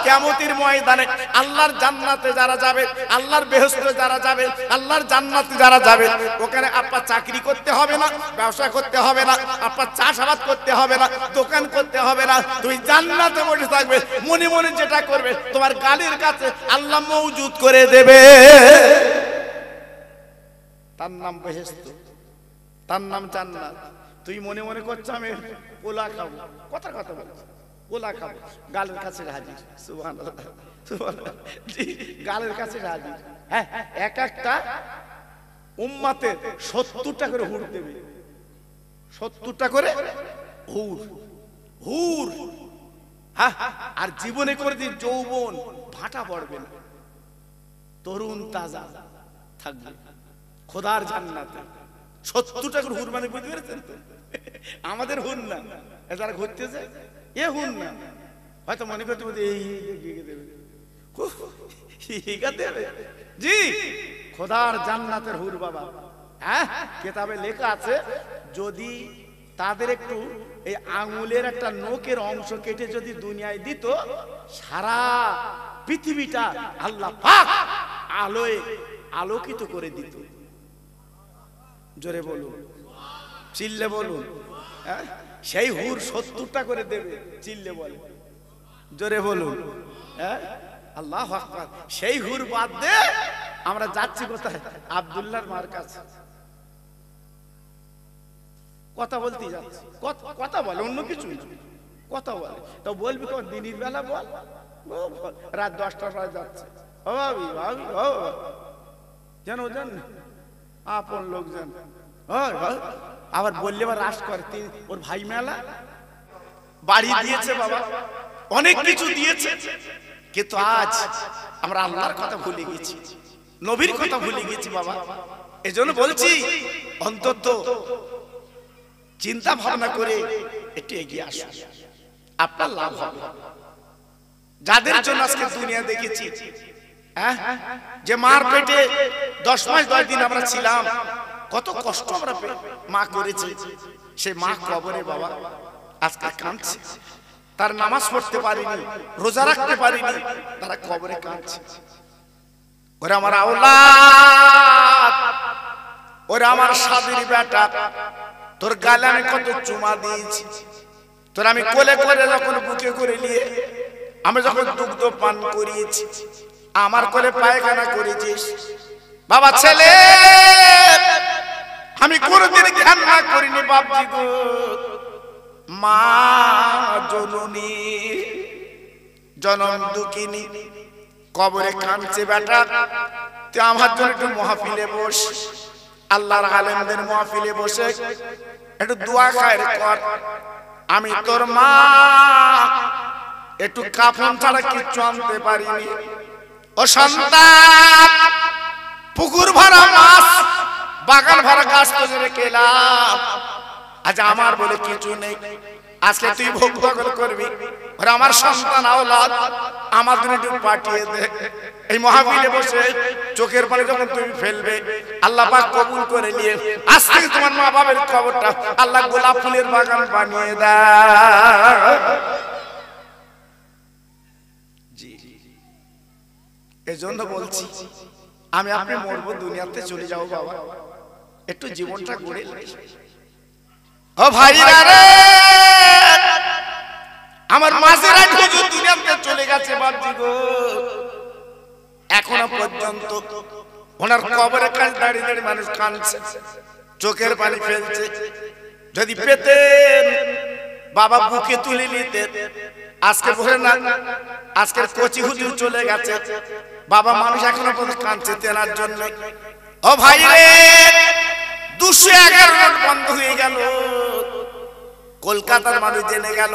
কিয়ামতের ময়দানে আল্লাহর জান্নাতে যারা যাবে, আল্লাহর বেহেশতে যারা যাবে, আল্লাহর জান্নাতে যারা যাবে, ওখানে আপনার চাকরি করতে হবে না, ব্যবসা করতে হবে না, আপনার চাষাবাদ করতে হবে না, দোকান করতে হবে না, তুমি জান্নাতে বসে থাকবে, মনে মনে যেটা করবে তোমার গালির কাছে আল্লাহ মওজুদ করে দেবে। তার নাম বেহেশত, তার নাম জান্নাত। তুই মনে মনে করছ আমি পোলা খাবো, কথা বলছ, পোলা খাবো, গালের কাছে হাজির। সুবহানাল্লাহ সুবহানাল্লাহ, জি গালের কাছে হাজির। হ্যাঁ এক একটা উম্মতের 70টা করে হুর দেবে, 70টা করে হুর। হ্যাঁ আর জীবনে করে দিন যৌবন ভাটা পড়বে না, তরুণ তাজা থাকবে খোদার জান্নাতে। 70টা করে হুর মানে বুঝতে পেরেছেন তো? আমাদের হুন না, যারা ঘুরতেছে এ হুন না, হয়তো মনে করতে এই দেবে। জি খোদার জান্নাতের হুর বাবা। হ্যাঁ কিতাবে লেখা আছে, যদি তাদের একটু এই আঙুলের একটা নখের অংশ কেটে যদি দুনিয়ায় দিত, সারা পৃথিবীটা আল্লাহ পাক আলোয় আলোকিত করে দিত। জোরে বলুন, চিল্লে বলুন। সেই হুর 70টা করে দেবে, চিল্লে বলে, জোরে বলুন। হ্যাঁ আল্লাহু আকবার। সেই হুর বাদ দে আমরা যাচ্ছি কোথায়? আব্দুল্লাহর মার কাছে কথা বলতে যাচ্ছে। কথা বলে, অন্য কিছু কথা বলে, তো বলবি কোন দিনের বেলা বল, রাত 10টার পরে যাচ্ছে, ও ভাবি ভাবি ও যেন জান আপন লোকজন, আবার বললে আবার রাস করে। ওর ভাই মেলা বাড়ি দিয়েছে বাবা, অনেক কিছু দিয়েছে, কিন্তু আজ আমরা আল্লাহর কথা ভুলে গেছি, নবীর কথা ভুলে গেছি বাবা। এজন্য বলছি অন্তত চিন্তা ভাবনা করে একটু এগিয়ে আসুন, আপনার লাভ হবে। যাদের জন্য আজকে দুনিয়া দেখেছি, যে মার পেটে 10 মাস 10 দিন আমরা ছিলাম, কত কষ্ট আমরা মা করেছে, সে মা কবরে বাবা আজকে কাঁদছে, তার নামাজ পড়তে পারিনি, রোজা রাখতে পারিনি, তারা কবরে কাঁদছে। ওরে আমার আওলাদ, ওরে আমার শাদির বেটা, তোর গালে আমি কত চুমা দিয়েছি, তোর আমি কোলে করে যখন বুকে করে নিয়ে আমি যখন দুগ্ধ পান করিয়েছি, আমার কোলে পায়খানা করেছিস, বাবা ছেলে আমি কোনদিন জ্ঞান না করিনি বাপজি গো, মা জননী জনম দুঃখিনী কবরে কাঁদছে বেটা, তুই আমার জন্য একটু মাহফিলে বস, আল্লাহর আলেমদের মাহফিলে বসে একটু দোয়া খায়ের কর। আমি তোর মা একটু কাফন ছাড়া কিচ্ছু আনতে পারিনি। ও সন্তান, পুকুর ভরা মাছ, বাগান ভরা গাছ তো রেখে এলাম, আজ আমার বলে কিছু নেই, আজকে তুই ভোগ ভোগল করবি। আর আমার সন্তান আওলাদ আমার জন্য একটু পাঠিয়ে দে। এই মাহফিলে বসে চোখের পানি যখন তুমি ফেলবে, আল্লাহ পাক কবুল করে নিয়ে আজ থেকে তোমার মা বাবার কবরটা আল্লাহ গোলাপ ফুলের বাগান বানিয়ে দেয়। জি, এজন্য বলছি আমি আপনি মরবো, দুনিয়াতে চলে যাও বাবা, একটু জীবনটা গড়ে ও ভাইরা রে, আমার মাঝেরা হুজুর দুনিয়াতে চলে গেছে বাপজি গো, এখনো পর্যন্ত ওনার কবরের কাছে দাঁড়িয়ে দাঁড়িয়ে মানুষ কাঁদছে, চোখের পানি ফেলছে। যদি পেতেন বাবা বুকে তুলে নিতেন, আজকে বলে না, আজকের কচি হুজুর চলে গেছে, বাবা মানুষ এখনো পর্যন্ত কাঁদছে তেনার জন্য। ও ভাই রে, 211 নোট বন্ধ হয়ে গেল, কলকাতার মানুষ জেনে গেল,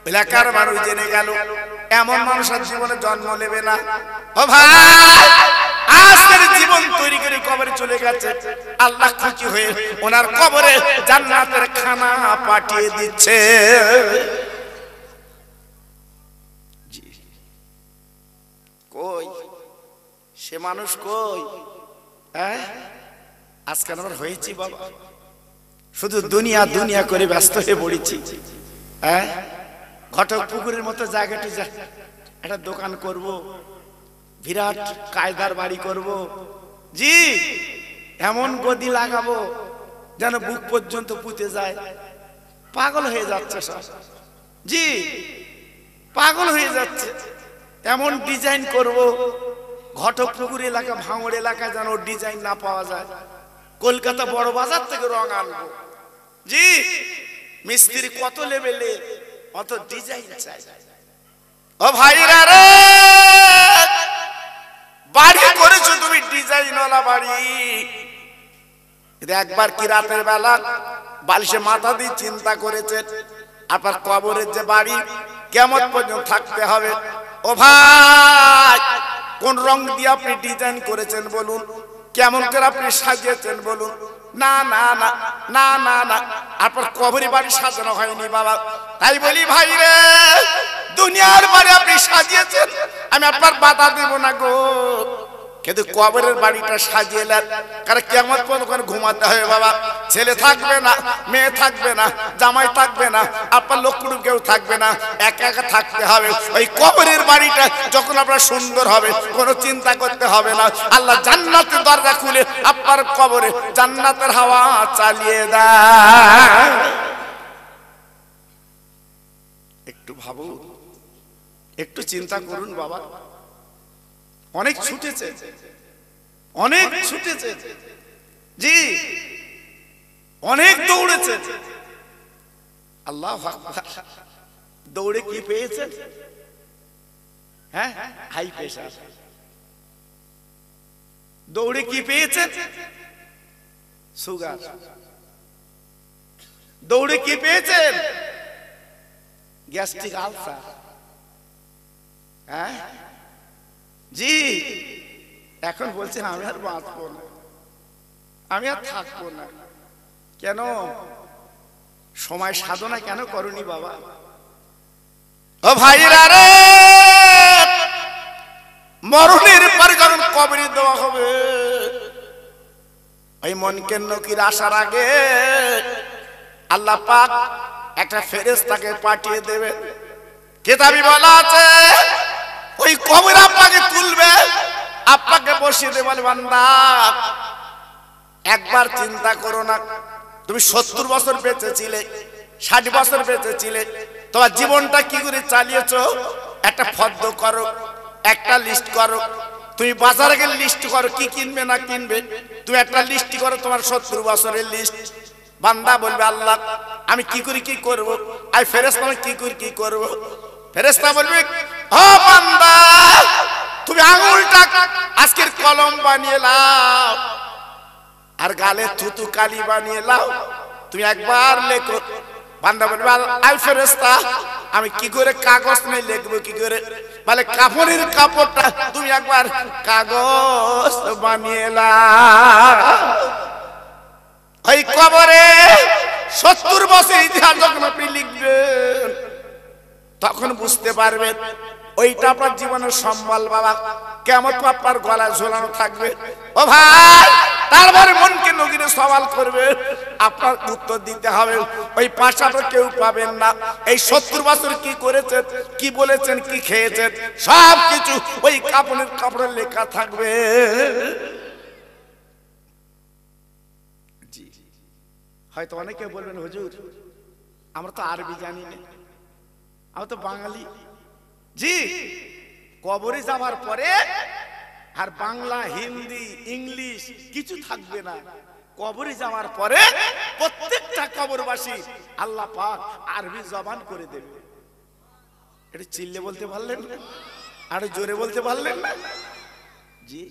এলাকার মানুষ জেনে গেল, এমন মানুষের জীবনে জন্ম নেবে না। ও ভাই, আজকের জীবন তৈরি করে কবরে চলে গেছে, আল্লাহ খুশি হয়ে ওনার কবরে জান্নাতের খানা পাঠিয়ে দিচ্ছে। কই সে মানুষ কই? আজকে আমরা হয়েছি বাবা, শুধু দুনিয়া দুনিয়া করে ব্যস্ত হয়ে পড়েছি। ঘটক পুকুরের মতো জায়গাটি একটা দোকান করব, বিরাট কায়দার বাড়ি করব, জি এমন গদি লাগাবো যেন বুক পর্যন্ত পুঁতে যায়। পাগল হয়ে যাচ্ছে সব, জি পাগল হয়ে যাচ্ছে। এমন ডিজাইন করব, ঘটক পুকুর এলাকা ভাঙড় এলাকা যেন ডিজাইন না পাওয়া যায়। কলকাতা বড় বাজার থেকে রং আনবো, জি মিস্ত্রি কত লেভেলে অত ডিজাইন চাই। ও ভাইরা রে, বাড়ি করেছো তুমি ডিজাইনওয়ালা বাড়ি, একবার কি রাতের বেলা বালিশে মাথা দিয়ে চিন্তা করেছে আপনার কবরের যে বাড়ি কেমন পর্যন্ত থাকতে হবে? ও ভাই, কোন রং দিয়ে আপনি ডিজাইন করেছেন বলুন, কেমন করে আপনি সাজিয়েছেন বলুন? না না না না না না, আপনার কবরের বাড়ি সাজানো হয়নি বাবা। তাই বলি ভাই রে, দুনিয়ার বাড়ি আপনি সাজিয়েছেন, আমি আপনার বাধা দেব না গো, কিন্তু কবরের বাড়িটা সাজিয়ে নেন, কারণ কেমন পর্যন্ত ঘুমাতে হবে বাবা। ছেলে থাকবে না, মেয়ে থাকবে না, জামাই থাকবে না, আপনার লোককুটুম কেউ থাকবে না, একা একা থাকতে হবে। ওই কবরের বাড়িটা যখন আপনার সুন্দর হবে, কোনো চিন্তা করতে হবে না, আল্লাহ জান্নাতের দরজা খুলে আপনার কবরে জান্নাতের হাওয়া চালিয়ে দেয়। একটু ভাবুন, একটু চিন্তা করুন বাবা। অনেক ছুটেছে, অনেক ছুটেছে, জি অনেক দৌড়েছে। আল্লাহু আকবার। দৌড়ে কি পেয়েছে? হ্যাঁ, হাই প্রেশার। দৌড়ে কি পেয়েছে? সুগার। দৌড়ে কি পেয়েছেন? Gastric ulcer. হ্যাঁ জি, এখন বলছেন আমি আর বাঁচবো না, আমি আর থাকবো না। কেন? সময় সাধনা কেন করনি বাবা? ও ভাইরা রে, মরণের পরে যখন কবরে দেওয়া হবে, ওই মনকে নকির আসার আগে আল্লাহ পাক একটা ফেরেশতাকে পাঠিয়ে দেবে। কিতাবে বলা আছে, ওই কবর আপনাকে তুলবে, আপনাকে বসিয়ে দেবে, বলে বান্দা একবার চিন্তা করো না, তুমি 70 বছর বেঁচেছিলে, 60 বছর বেঁচেছিলে, তোমার জীবনটা কি করে চালিয়েছো একটা ফর্দ করো, একটা লিস্ট করো। তুমি বাজারে গিয়ে লিস্ট করো কি কিনবে না কিনবে, তুমি একটা লিস্ট করো তোমার 70 বছরের লিস্ট। বান্দা বলবে আল্লাহ আমি কি করি কি করব, আই ফেরেশতা আমি কি করি কি করব। ফেরেশতা বলবে ও বান্দা তুমি আঙুলটা আজকের কলম বানিয়ে নাও আর গালে থুতু কালি বানিয়ে নাও, তুমি একবার লেখো। বান্দা বলবে আই ফেরেশতা আমি কি করে কাগজ নিয়ে লিখবো কি করে, বলে কাপড়ের কাপড়টা তুমি একবার কাগজ বানিয়ে নাও। ওই কবরে 70 বছর ইতিহাস যখন আপনি লিখবেন তখন বুঝতে পারবেন ওইটা আপনার জীবনের সম্বল বাবা, কেমন আপনার গলায় ঝোলানো থাকবে। ও ভাই তারপরে মনকে নগিরে সওয়াল করবে, আপনার উত্তর দিতে হবে। ওই পাশাটা কেউ পাবেন না। এই 70 বছর কি করেছেন, কি বলেছেন, কি খেয়েছেন, সব কিছু ওই কাপড়ের কাপড়ে লেখা থাকবে। জি হয়তো অনেকে বলবেন হুজুর আমরা তো আরবি জানি না, আমরা তো বাঙালি। জি কবরে যাওয়ার পরে আর বাংলা হিন্দি ইংলিশ কিছু থাকবে না। কবরে যাওয়ার পরে প্রত্যেকটা কবরবাসী আল্লাহ পাক আরবি জবান করে দেবে। এটা চিল্লে বলতে পারলেন না, আরো জোরে বলতে পারলেন না? জি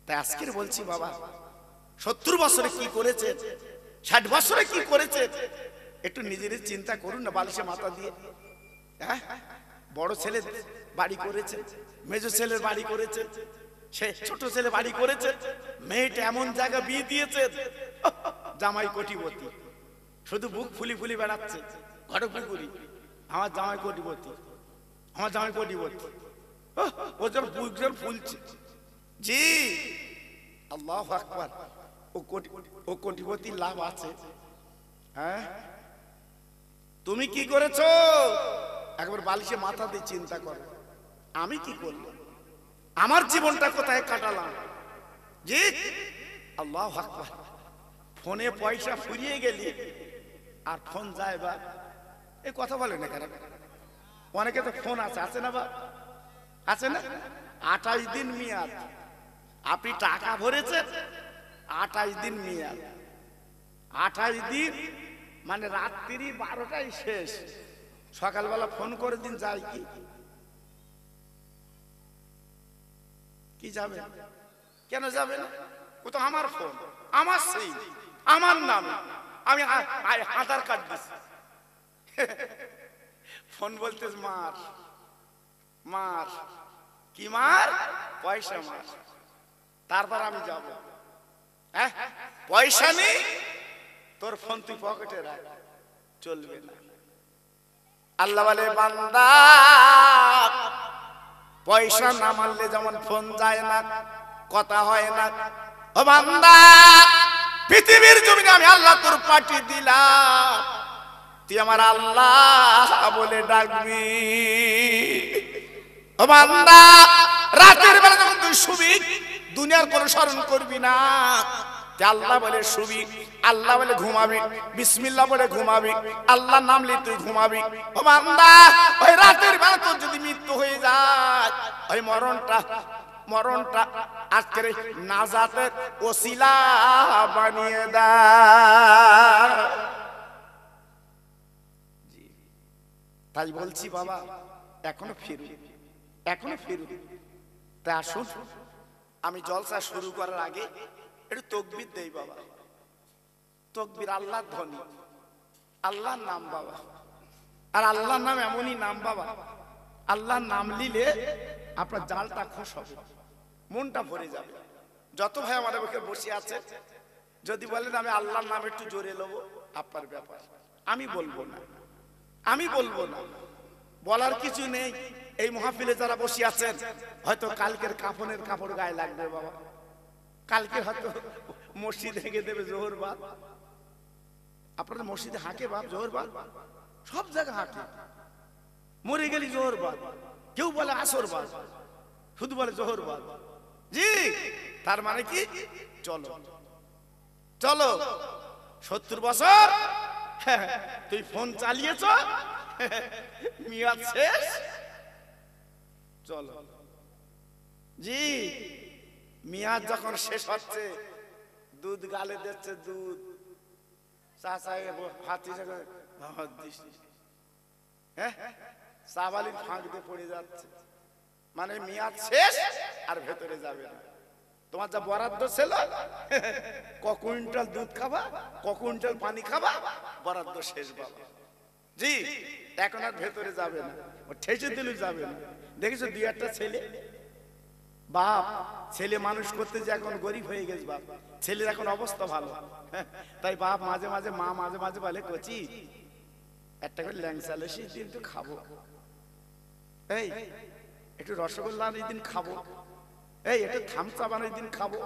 তাই আজকের বলছি বাবা 70 বছরে কি করেছে, 60 বছরে কি করেছে, একটু নিজের চিন্তা করুন না বালিশে মাথা দিয়ে। হ্যাঁ বড় ছেলে বাড়ি করেছে, মেজো ছেলের বাড়ি করেছে, সে ছোট ছেলে বাড়ি করেছে, মেয়েটা এমন জায়গা বিয়ে দিয়েছে জামাই কোটিপতি, শুধু বুক ফুলি ফুলি বেড়াচ্ছে ঘটপুকুরি আমার জামাই কোটিপতি, আমার জামাই কোটিপতি, ও যেন বুক যেন ফুলছে। জি আল্লাহু আকবার, ও কোটিপতি লাভ আছে। হ্যাঁ তুমি কি করেছো একবার বালিশে মাথা দিয়ে চিন্তা করো, আমি কি করলাম, আমার জীবনটা কোথায় কাটালাম। জি আল্লাহু আকবার। ফোনে পয়সা ফুরিয়ে গেলি আর ফোন যায় বা এই কথা বলে না কেন, অনেকে তো ফোন আছে, আছে না বা আছে না, 28 দিন মেয়াদ, আপনি টাকা ভরেছেন 28 দিন মেয়াদ, 28 দিন মানে রাত্রি 12টায় শেষ, সকালবেলা ফোন করে দিন যায় কি যাবে, কেন যাবে না, ও তো আমার ফোন, আমার সেই আমার নাম, আমি আধার কার্ড দিচ্ছি। ফোন বলতে মার মার কি মার, পয়সা মার, তারপর আমি যাব। হ্যাঁ পয়সা নেই তোর ফোন তুই পকেটে রাখ, চলবে না। আল্লাহ বলে বান্দা পয়সা না মারলে যেমন ফোন যায় না, কথা হয় না, ও বান্দা পৃথিবীর জমিনে আমি আল্লাহ তোর পাঠিয়ে দিলাম, তুই আমার আল্লাহ বলে ডাকবি। ও বান্দা রাতের বেলা যখন তুই শুবি দুনিয়ার কোনো স্মরণ করবি না, আল্লাহ বলে শুবি, আল্লাহ বলে ঘুমাবি, বিসমিল্লাহ বলে ঘুমাবি, আল্লাহ নাম নিয়ে তুই ঘুমাবি। ও বান্দা ওই রাতের বেলা তোর যদি মৃত্যু হয়ে যায়, ওই মরণটা আজকের নাজাতের ওসিলা বানিয়ে দেয়। তাই বলছি বাবা এখনো ফিরু। তাই আসুন আমি জলসা শুরু করার আগে একটু তাকবীর দেই বাবা। তাকবীর আল্লাহর ধ্বনি, আল্লাহর নাম বাবা, আর আল্লাহর নাম এমনই নাম বাবা, আল্লাহর নাম নিলে আপনার জালটা খুশ হবে, মনটা ভরে যাবে। যত ভাই আমাদের বুকে বসে আছে যদি বলেন আমি আল্লাহর নাম একটু জোরে নেবো, আপনার ব্যাপার, আমি বলবো না, বলার কিছু নেই। এই মাহফিলে যারা বসে আছেন হয়তো কালকের কাফনের কাপড় গায়ে লাগবে বাবা, কালকে হয়তো মসজিদ হেঁকে দেবে জোহর বাদ, আপনাদের মসজিদে হাঁকে বাপ জোহর বাদ, সব জায়গায় হাঁকে, মরে গেলি জোহর বাদ, কেউ বলে আসর বাদ, শুধু বলে জোহর বাদ। জি তার মানে কি চলো 70 বছর তুই ফোন চালিয়েছ, মেয়াদ শেষ, চলো জি মেয়াদ যখন শেষ হচ্ছে, দুধ গালে দিচ্ছে, দুধ সাবালির ফাঁক দিয়ে পড়ে যাচ্ছে, মানে মেয়াদ শেষ আর ভেতরে যাবে না। তোমার যা বরাদ্দ ছিল, ক কুইন্টাল দুধ খাবা, ক কুইন্টাল পানি খাবা, বরাদ্দ শেষ বাবা। জি এখন আর ভেতরে যাবে না, ও ঠেসে দিলে যাবে না। দেখেছো দুই একটা ছেলে, বাপ ছেলে মানুষ করতে যে এখন গরিব হয়ে গেছে, বাপ ছেলের এখন অবস্থা ভালো, তাই বাপ মাঝে মাঝে, মা মাঝে মাঝে বলে, কচি একটা করে ল্যাংচা লসি দিন তো খাবো, এই একটু রসগোল্লা এই দিন খাবো, এই একটু থামচা বানাই দিন খাবো।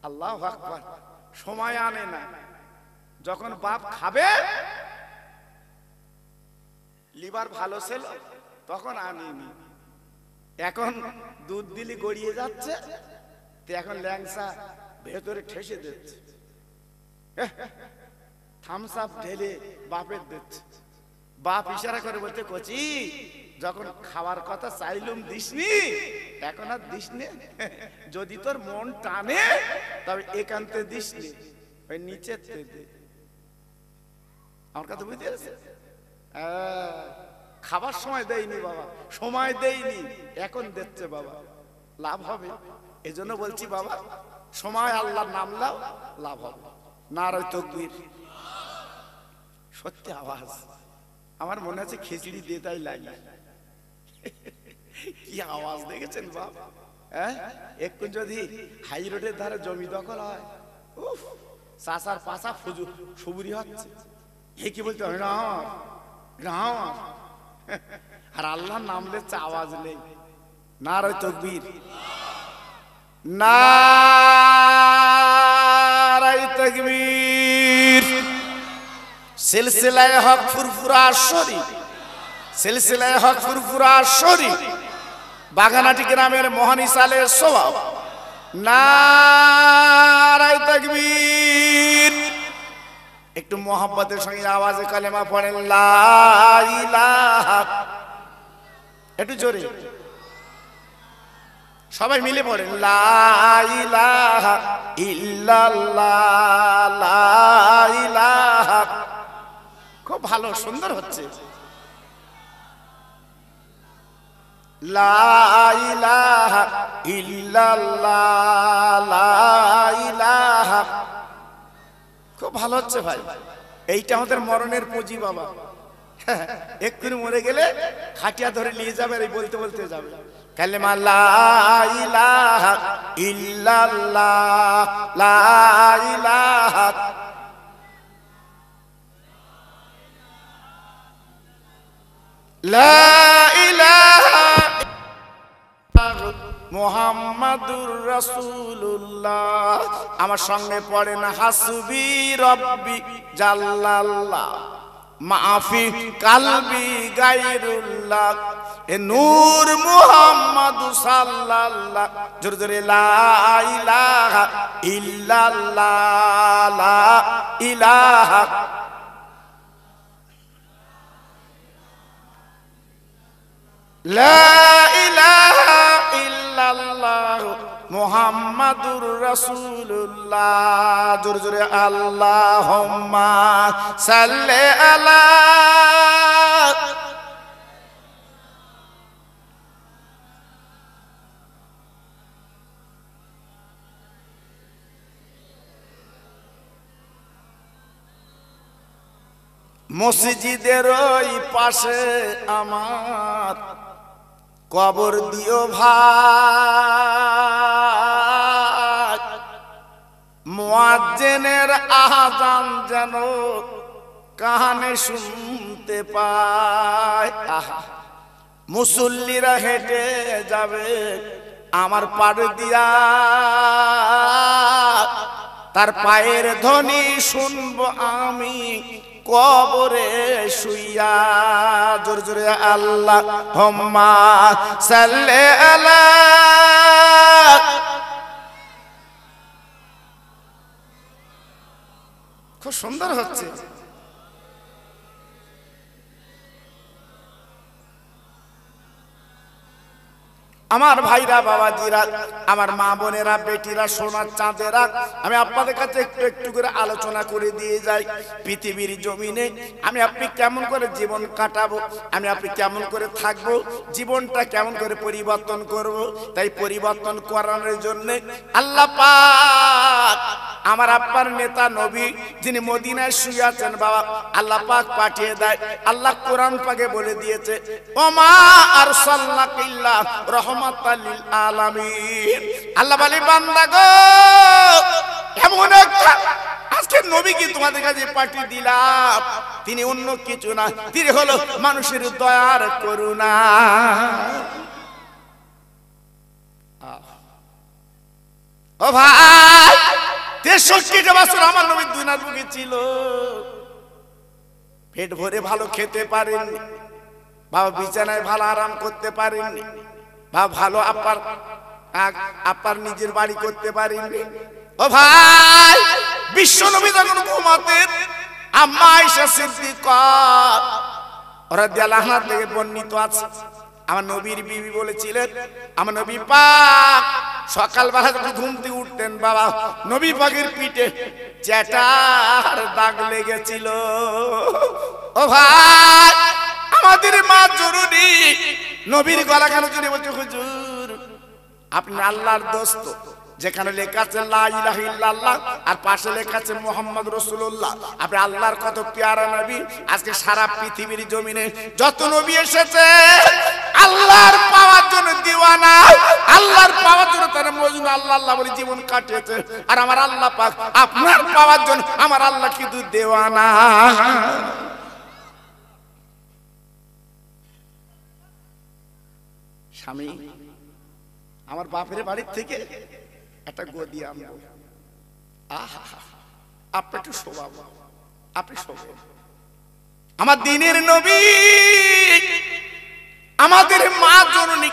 আল্লাহু আকবার। সময় আনে না, যখন বাপ খাবে লিভার ভালো ছিল তখন আনিনি, এখন দুধ দিলি গড়িয়ে যাচ্ছে, তো এখন ল্যাংচা ভেতরে ঠেসে দিচ্ছে, থামস আপ ঢেলে বাপের দিচ্ছে। বাপ ইশারা করে বলতে, কচি যখন খাওয়ার কথা চাইলুম দিসনি, এখন আর দিসনি, যদি তোর মন টানে তবে একান্তে দিসনি, ওই নিচে দে। আমার কথা বুঝতে পেরেছে? খাবার সময় দেয়নি বাবা, সময় দেয়নি, এখন দিচ্ছে বাবা, লাভ হবে। এই জন্য বলছি বাবা, সময় আল্লাহর নাম নাও, লাভ হবে। নারায়ে তাকবীর। সত্যি আওয়াজ আমার মনে আছে খিচড়ি দিয়ে তাই লাগে, কি আওয়াজ দেখেছেন বাপ? হ্যাঁ, একটু যদি হাই রোডের ধারে জমি দখল হয়, উফ, চাষার পাশা সুবুরি হচ্ছে, এ কি বলতে হয়, রাম রাম, আর আল্লাহর নাম দিচ্ছে, আওয়াজ নেই। নারায়ে তাকবীর, নারায়ে তাকবীর। সিলসিলায়ে হক ফুরফুরা শরীফ, সিলসিলায়ে হক ফুরফুরা শরীফ, বাগানাটি গ্রামের মহানিসালের সওয়াব। নারায়ে তাকবীর। একটু মোহাব্বতের সঙ্গে আওয়াজে কালেমা পড়েন, লা ইলাহা, একটু জোরে সবাই মিলে পড়েন, লা ইলাহা ইল্লাল্লাহ, লা ইলাহা। খুব ভালো, সুন্দর হচ্ছে। লা ইলাহা ইল্লাল্লাহ, লা ইলাহা। খুব ভালো হচ্ছে ভাই, এইটা আমাদের মরণের পুঁজি বাবা। এক্ষুনি মরে গেলে খাটিয়া ধরে নিয়ে যাবে, এই বলতে বলতে যাবে কালেমা, লা ইলাহা ইল্লাল্লাহ, লা ইলাহা। লা ইলাহা মুহাম্মাদুর রাসূলুল্লাহ। আমার সঙ্গে পড়েন, হাসবি রব্বি জাল্লাল্লাহ, মাফি কালবি গায়রুল্লাহ, এ নূর মুহাম্মদ সাল্লাল্লাহ। জোরে জোরে, লা ইলাহা ইল্লাল্লাহ, লা ইলাহা। লা ইলাহা ইল্লাল্লাহ মুহাম্মাদুর রাসূলুল্লাহ। জোরে জোরে, আল্লাহুম্মা সাল্লি আলা। মসজিদের ওই পাশে আমার কবর দিও ভাই, মুয়াজ্জিনের আযান যেন কানে শুনতে পায়। আহা, মুসল্লিরা হেঁটে যাবে আমার পাড় দিয়া, তার পায়ের ধ্বনি শুনবো আমি কবরে শুইয়া। জোরে জোরে, আল্লাহুম্মা সাল্লি আলা। খুব সুন্দর হচ্ছে। আমার ভাইরা বাবাজিরা, আমার মা বোনেরা, বেটিরা, সোনার চাঁদেরা, আমি আপনাদের কাছে একটু একটু করে আলোচনা করে দিয়ে যাই। পৃথিবীর জমিনে আমি আপনি কেমন করে জীবন কাটাবো, আমি আপনি কেমন করে থাকবো, জীবনটা কেমন করে পরিবর্তন করব। তাই পরিবর্তন করানোর জন্য আল্লাহ পাক আমার আপনার নেতা নবী যিনি মদিনায় শুয়ে আছেন বাবা, আল্লাহ পাক পাঠিয়ে দেয়। আল্লাহ কোরআন পাকে বলে দিয়েছে, ওমা আরসালনাকা ইল্লা রাহমাতাল লিল আলামিন। আল্লাহ বলে, বান্দা গো, এমন একটা আজকে নবীকে তোমাদের কাছে পাঠিয়ে দিলাম, তিনি অন্য কিছু না, তিনি হলো মানুষের দয়ার করুণা। ও ভাই, 63টা বছর আমার নবী দুনিয়ার বুকে ছিল, পেট ভরে ভালো খেতে পারেননি বাবা, বিছানায় ভালো আরাম করতে পারেননি বা ভালো আপার নিজের বাড়ি করতে পারেননি। ও ভাই, বিশ্ব নবী যখন ঘুমাতেন, আম্মা আয়েশা সিদ্দিকা রাদিয়াল্লাহু আনহা থেকে বর্ণিত আছে, আমার নবীর বিবি বলেছিলেন, আমার নবী পাক সকালবেলা যখন ঘুম থেকে উঠতেন বাবা, নবী পাকের পিঠে চ্যাটার দাগ লেগেছিল। ও ভাই, আমাদের মা জরুরি নবীর গলা কেন জুড়ে বলছে, হুজুর আপনি আল্লাহর দোস্ত, যেখানে লেখা আছে লা ইলাহা ইল্লাল্লাহ আর পাশে লেখা আছে মুহাম্মদ রাসূলুল্লাহ, আপনি আল্লাহর কত প্যারা নবী। আজকে সারা পৃথিবীর জমিনে যত নবী এসেছে আল্লাহর পাওয়ার জন্য দিওয়ানা, আল্লাহর পাওয়ার জন্য তারা মজনু আল্লাহ আল্লাহ বলে জীবন কাটিয়েছে। আর আমার আল্লাহ পাক আপনার পাওয়ার জন্য আমার আল্লাহ কিন্তু দেওয়ানা। স্বামী, আমার বাপের বাড়ির থেকে একটা গদি আনবো, আপনি একটু শোভাবো, আপনি শোভেন। আমার দিনের নবী আমাদের মা জননী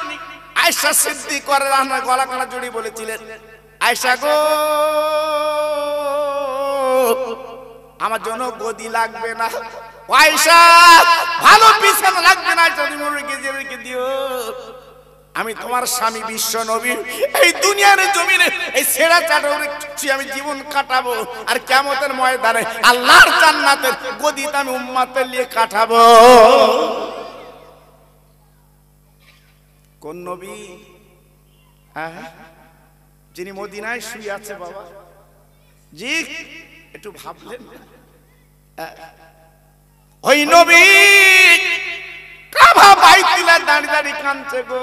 আয়েশা সিদ্দিকা রাদিয়াল্লাহু আনহা গলা কানা জড়িয়ে বলেছিলেন, আয়েশা গো, আমার জন্য গদি লাগবে না, আয়েশা ভালো বিছানা লাগবে না, আয়েশা তুমি রেখে দিও, আমি তোমার স্বামী বিশ্ব নবী এই দুনিয়ার জমিনে এই ছেঁড়া চাদরে আমি জীবন কাটাবো, আর কিয়ামতের ময়দানে আল্লাহর জান্নাতের গদিতে আমি উম্মতের নিয়ে কাটাবো। কোন নবী? যিনি মদিনায় শুয়ে আছে বাবা, জি একটু ভাবলেন, ওই নবী কাবা বাইতুল্লাহ দাঁড়িয়ে দাঁড়িয়ে কাঁদছে গো।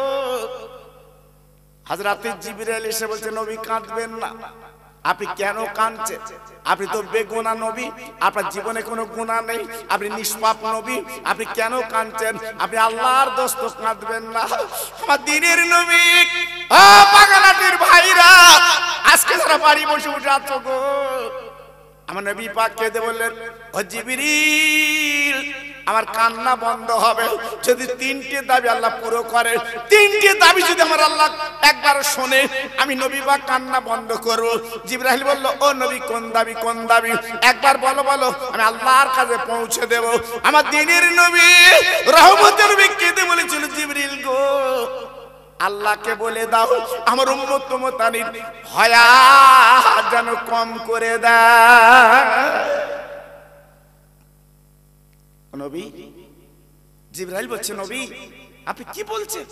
হযরতে জিবরাইল এসে বলছে, নবী কাঁদবেন না, আপনি কেন কাঁদছেন? আপনি তো বেগুনাহ নবী, আপনার জীবনে কোনো গুনাহ নেই, আপনি নিষ্পাপ নবী, আপনি কেন কাঁদছেন? আপনি আল্লাহর দোস্ত, কাঁদবেন না। আমার দিনের নবী, ও বাগানাটির ভাইরা, আজকে যারা বাড়ি বসে বসে আছো গো, আমার নবী পাক কেঁদে বললেন, ও জিবরিল, আমার কান্না বন্ধ হবে যদি 3টে দাবি আল্লাহ পুরো করে। 3টে দাবি যদি আমার আল্লাহ একবার শোনে, আমি নবী পাক কান্না বন্ধ করব। জিবরাইল বলল, ও নবী কোন দাবি, কোন দাবি? একবার বলো, বলো, আমি আল্লাহর কাছে পৌঁছে দেব। আমার দিনের নবী রহমতের নবী কেঁদে বলেছিল, জিবরিল গো, আল্লাহকে বলে দাও আমার উম্মত উম্মতানির হায়া যেন কম করে দেয়। নবী, জিবরাইল বলছে, নবী আপনি কি বলছেন?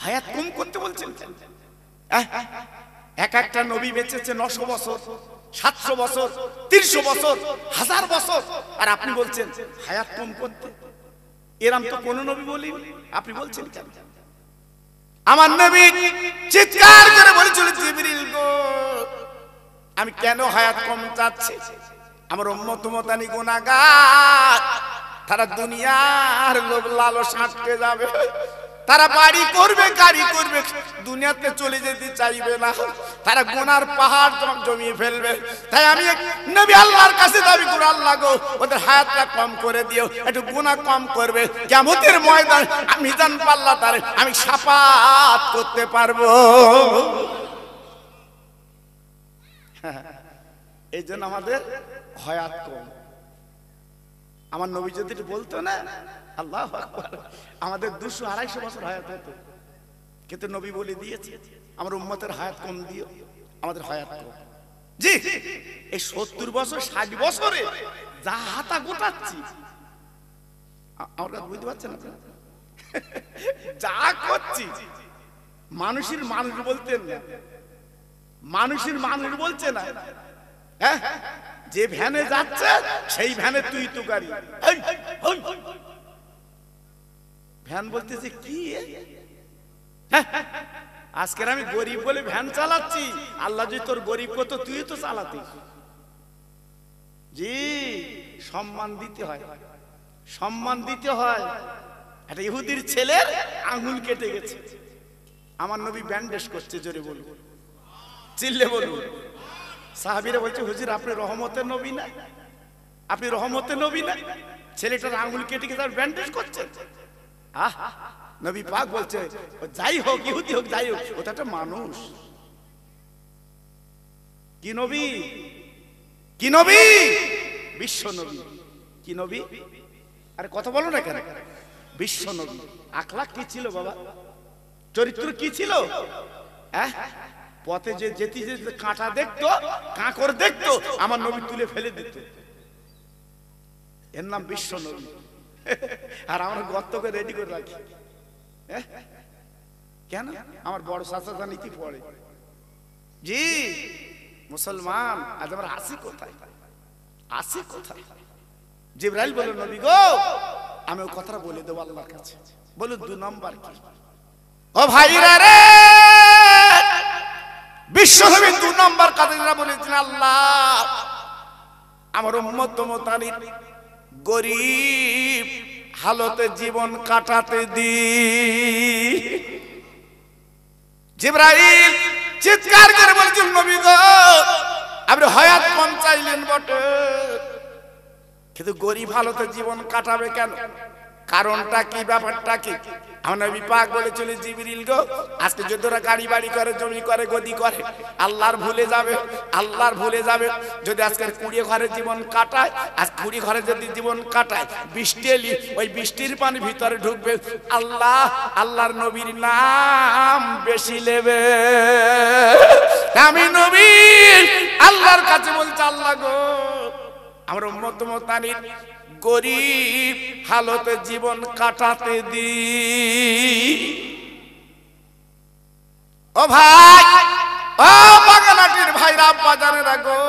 হায়াত কম করতে বলছেন? এক একটা নবী বেঁচেছে 900 বছর, 700 বছর, 300 বছর, 1000 বছর, আর আপনি বলছেন হায়াত কম করতে? এরম তো কোন নবী বলেনি, আপনি বলছেন কেন? আমার নবী চিৎকার করে বলেছিল, জিবরিল গো, আমি কেন হায়াত কম চাচ্ছি? আমার উম্মত উম্মতানি গুনাহগার, তারা দুনিয়ার লোভ লালস আটকে যাবে, তারা বাড়ি করবে, গাড়ি করবে, দুনিয়াতে চলে যেতে চাইবে না, তারা গুনার পাহাড় জমিয়ে ফেলবে। তাই আমি নবী আল্লাহর কাছে দাবি করি, আল্লাহ গো, ওদের হায়াতটা কম করে দিও, একটু গুনাহ কম করবে, কিয়ামতের ময়দান মিজান পাল্লা তারে আমি শাফাত করতে পারবো। এই জন্য আমাদের হায়াত কম। আমার নবী যদি বলতো না, আল্লাহু আকবার, আমাদের 200-250 বছর হায়াত হতো। কিন্তু নবী বলে দিয়েছে আমার উম্মতের হায়াত কম দিও, আমাদের হায়াত কম। জি, এই 70 বছর 60 বছরে যা হাতা গোটাচ্ছি, আমরা বুঝতে পারছেন না যা করছি, মানুষের মানুষ বলতেন না, মানুষের মানুষ বলছে না। হ্যাঁ, যে ভ্যানে যাচ্ছে সেই ভ্যানে তুই তো গাড়ি, ভ্যান বলতেছে কি? আজকের আমি গরিব বলে ভ্যান চালাচ্ছি, আল্লাহ যদি তোর গরিব করতো তুই তো চালাতিস। জি, সম্মান দিতে হয়, সম্মান দিতে হয়। একটা ইহুদির ছেলের আঙুল কেটে গেছে, আমার নবী ব্যান্ডেজ করছে, জোরে বলুন, চিল্লে বলুন। সাহাবীরা বলছে হুজুর আপনি রহমতের নবী না, আপনি রহমতের নবী না, ছেলেটার আঙুল কেটে গেছে আর ব্যান্ডেজ করছেন। আহ, নবী পাক বলছে যাই হোক, ইহুদি হোক, যাই হোক, ওটা একটা মানুষ। কি নবী? কি নবী? বিশ্ব নবী। কি নবী? আরে কথা বলো না কেন? বিশ্ব নবী। আখলাক কি ছিল বাবা? চরিত্র কি ছিল? হ্যাঁ, পথে যে যেতে যেতে কাঁটা দেখতো, কাঁকর দেখতো, আমার নবী তুলে ফেলে দিত, এর নাম বিশ্ব নবী। আর আমরা গর্ত করে রেডি করে রাখি। কেন? আমার বড় চাচা জানিতে পড়ে। জি মুসলমান, আজ আমার আসি কোথায়, আসি কোথায়? জিবরাইল বলে নবী গো আমি ও কথাটা বলে দেবো আল্লাহর কাছে। বলুন 2 নম্বর কি? ও ভাইরা রে, বিশ্ব নবী 2 নম্বর কাজটা বলেছেন, আল্লাহ আমার উম্মত মুতানির গরিব হালতে জীবন কাটাতে দি। জিবরাইল চিৎকার করে বলছেন নবী গো আপনি হায়াত কম চাইলেন বটে, কিন্তু গরিব হালতে জীবন কাটাবে কেন? কারণটা কি, ব্যাপারটা কি? আমার নবী পাক বলেছিল জিবরিল গো আজকে যদি ওরা গাড়ি বাড়ি করে, জমি করে, গদি করে, আল্লাহর ভুলে যাবে, আল্লাহর ভুলে যাবে। যদি আজকের 20 ঘরে জীবন কাটায়, আজ 20 ঘরে যদি জীবন কাটায়, বৃষ্টি এলি ওই বৃষ্টির পানি ভিতরে ঢুকবে, আল্লাহ আল্লাহর নবীর নাম বেশি নেবে। আমি নবী আল্লাহর কাছে বলছি আল্লাহ গো আমার উম্মত মুতানির গরিব হালতে জীবন কাটাতে দি। ও ভাই, ও বাগানাটির ভাইরা, বাজারেরা গো,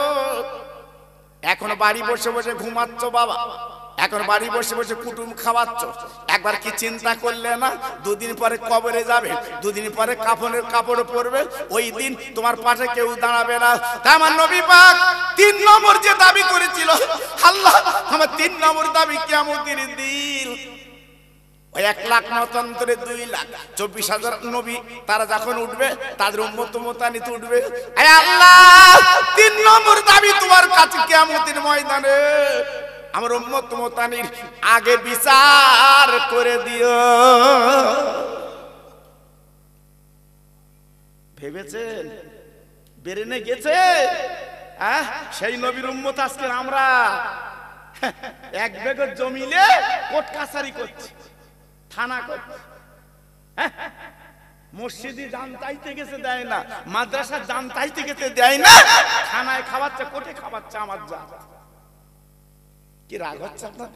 এখন বাড়ি বসে বসে ঘুমাচ্ছ বাবা, এখন বাড়ি বসে বসে কুটুম খাওয়াচ্ছ, একবার কি চিন্তা করলে না 2 দিন পরে কবরে যাবে, 2 দিন পরে কাফনের কাপড় পরবে, ওই দিন তোমার পাশে কেউ দাঁড়াবে না। তা আমার নবী পাক 3 নম্বর যে দাবি করেছিল, আল্লাহ আমার 3 নম্বর দাবি কিয়ামতের দিন ওই 1 লাখ মতান্তরে 2 লাখ 24,000 নবী তারা যখন উঠবে, তাদের উম্মত মুতানিত উঠবে। আয় আল্লাহ 3 নম্বর দাবি তোমার কাছে কিয়ামতের ময়দানে আমার উম্মত মুতানির আগে বিচার করে দিও। ভেবেছেন? বেরেনে গেছে? সেই নবীর উম্মত আজকে আমরা 1 বিঘা জমিলে কোর্ট কাছারি করছি, থানা করছি। মসজিদে জান চাইতে গেছে দেয় না, মাদ্রাসা জান চাইতে গেছে দেয় না, থানায় খাওয়াচ্ছে, কোর্টে খাওয়াচ্ছে আমার যা। কি রাগ হচ্ছে আপনার?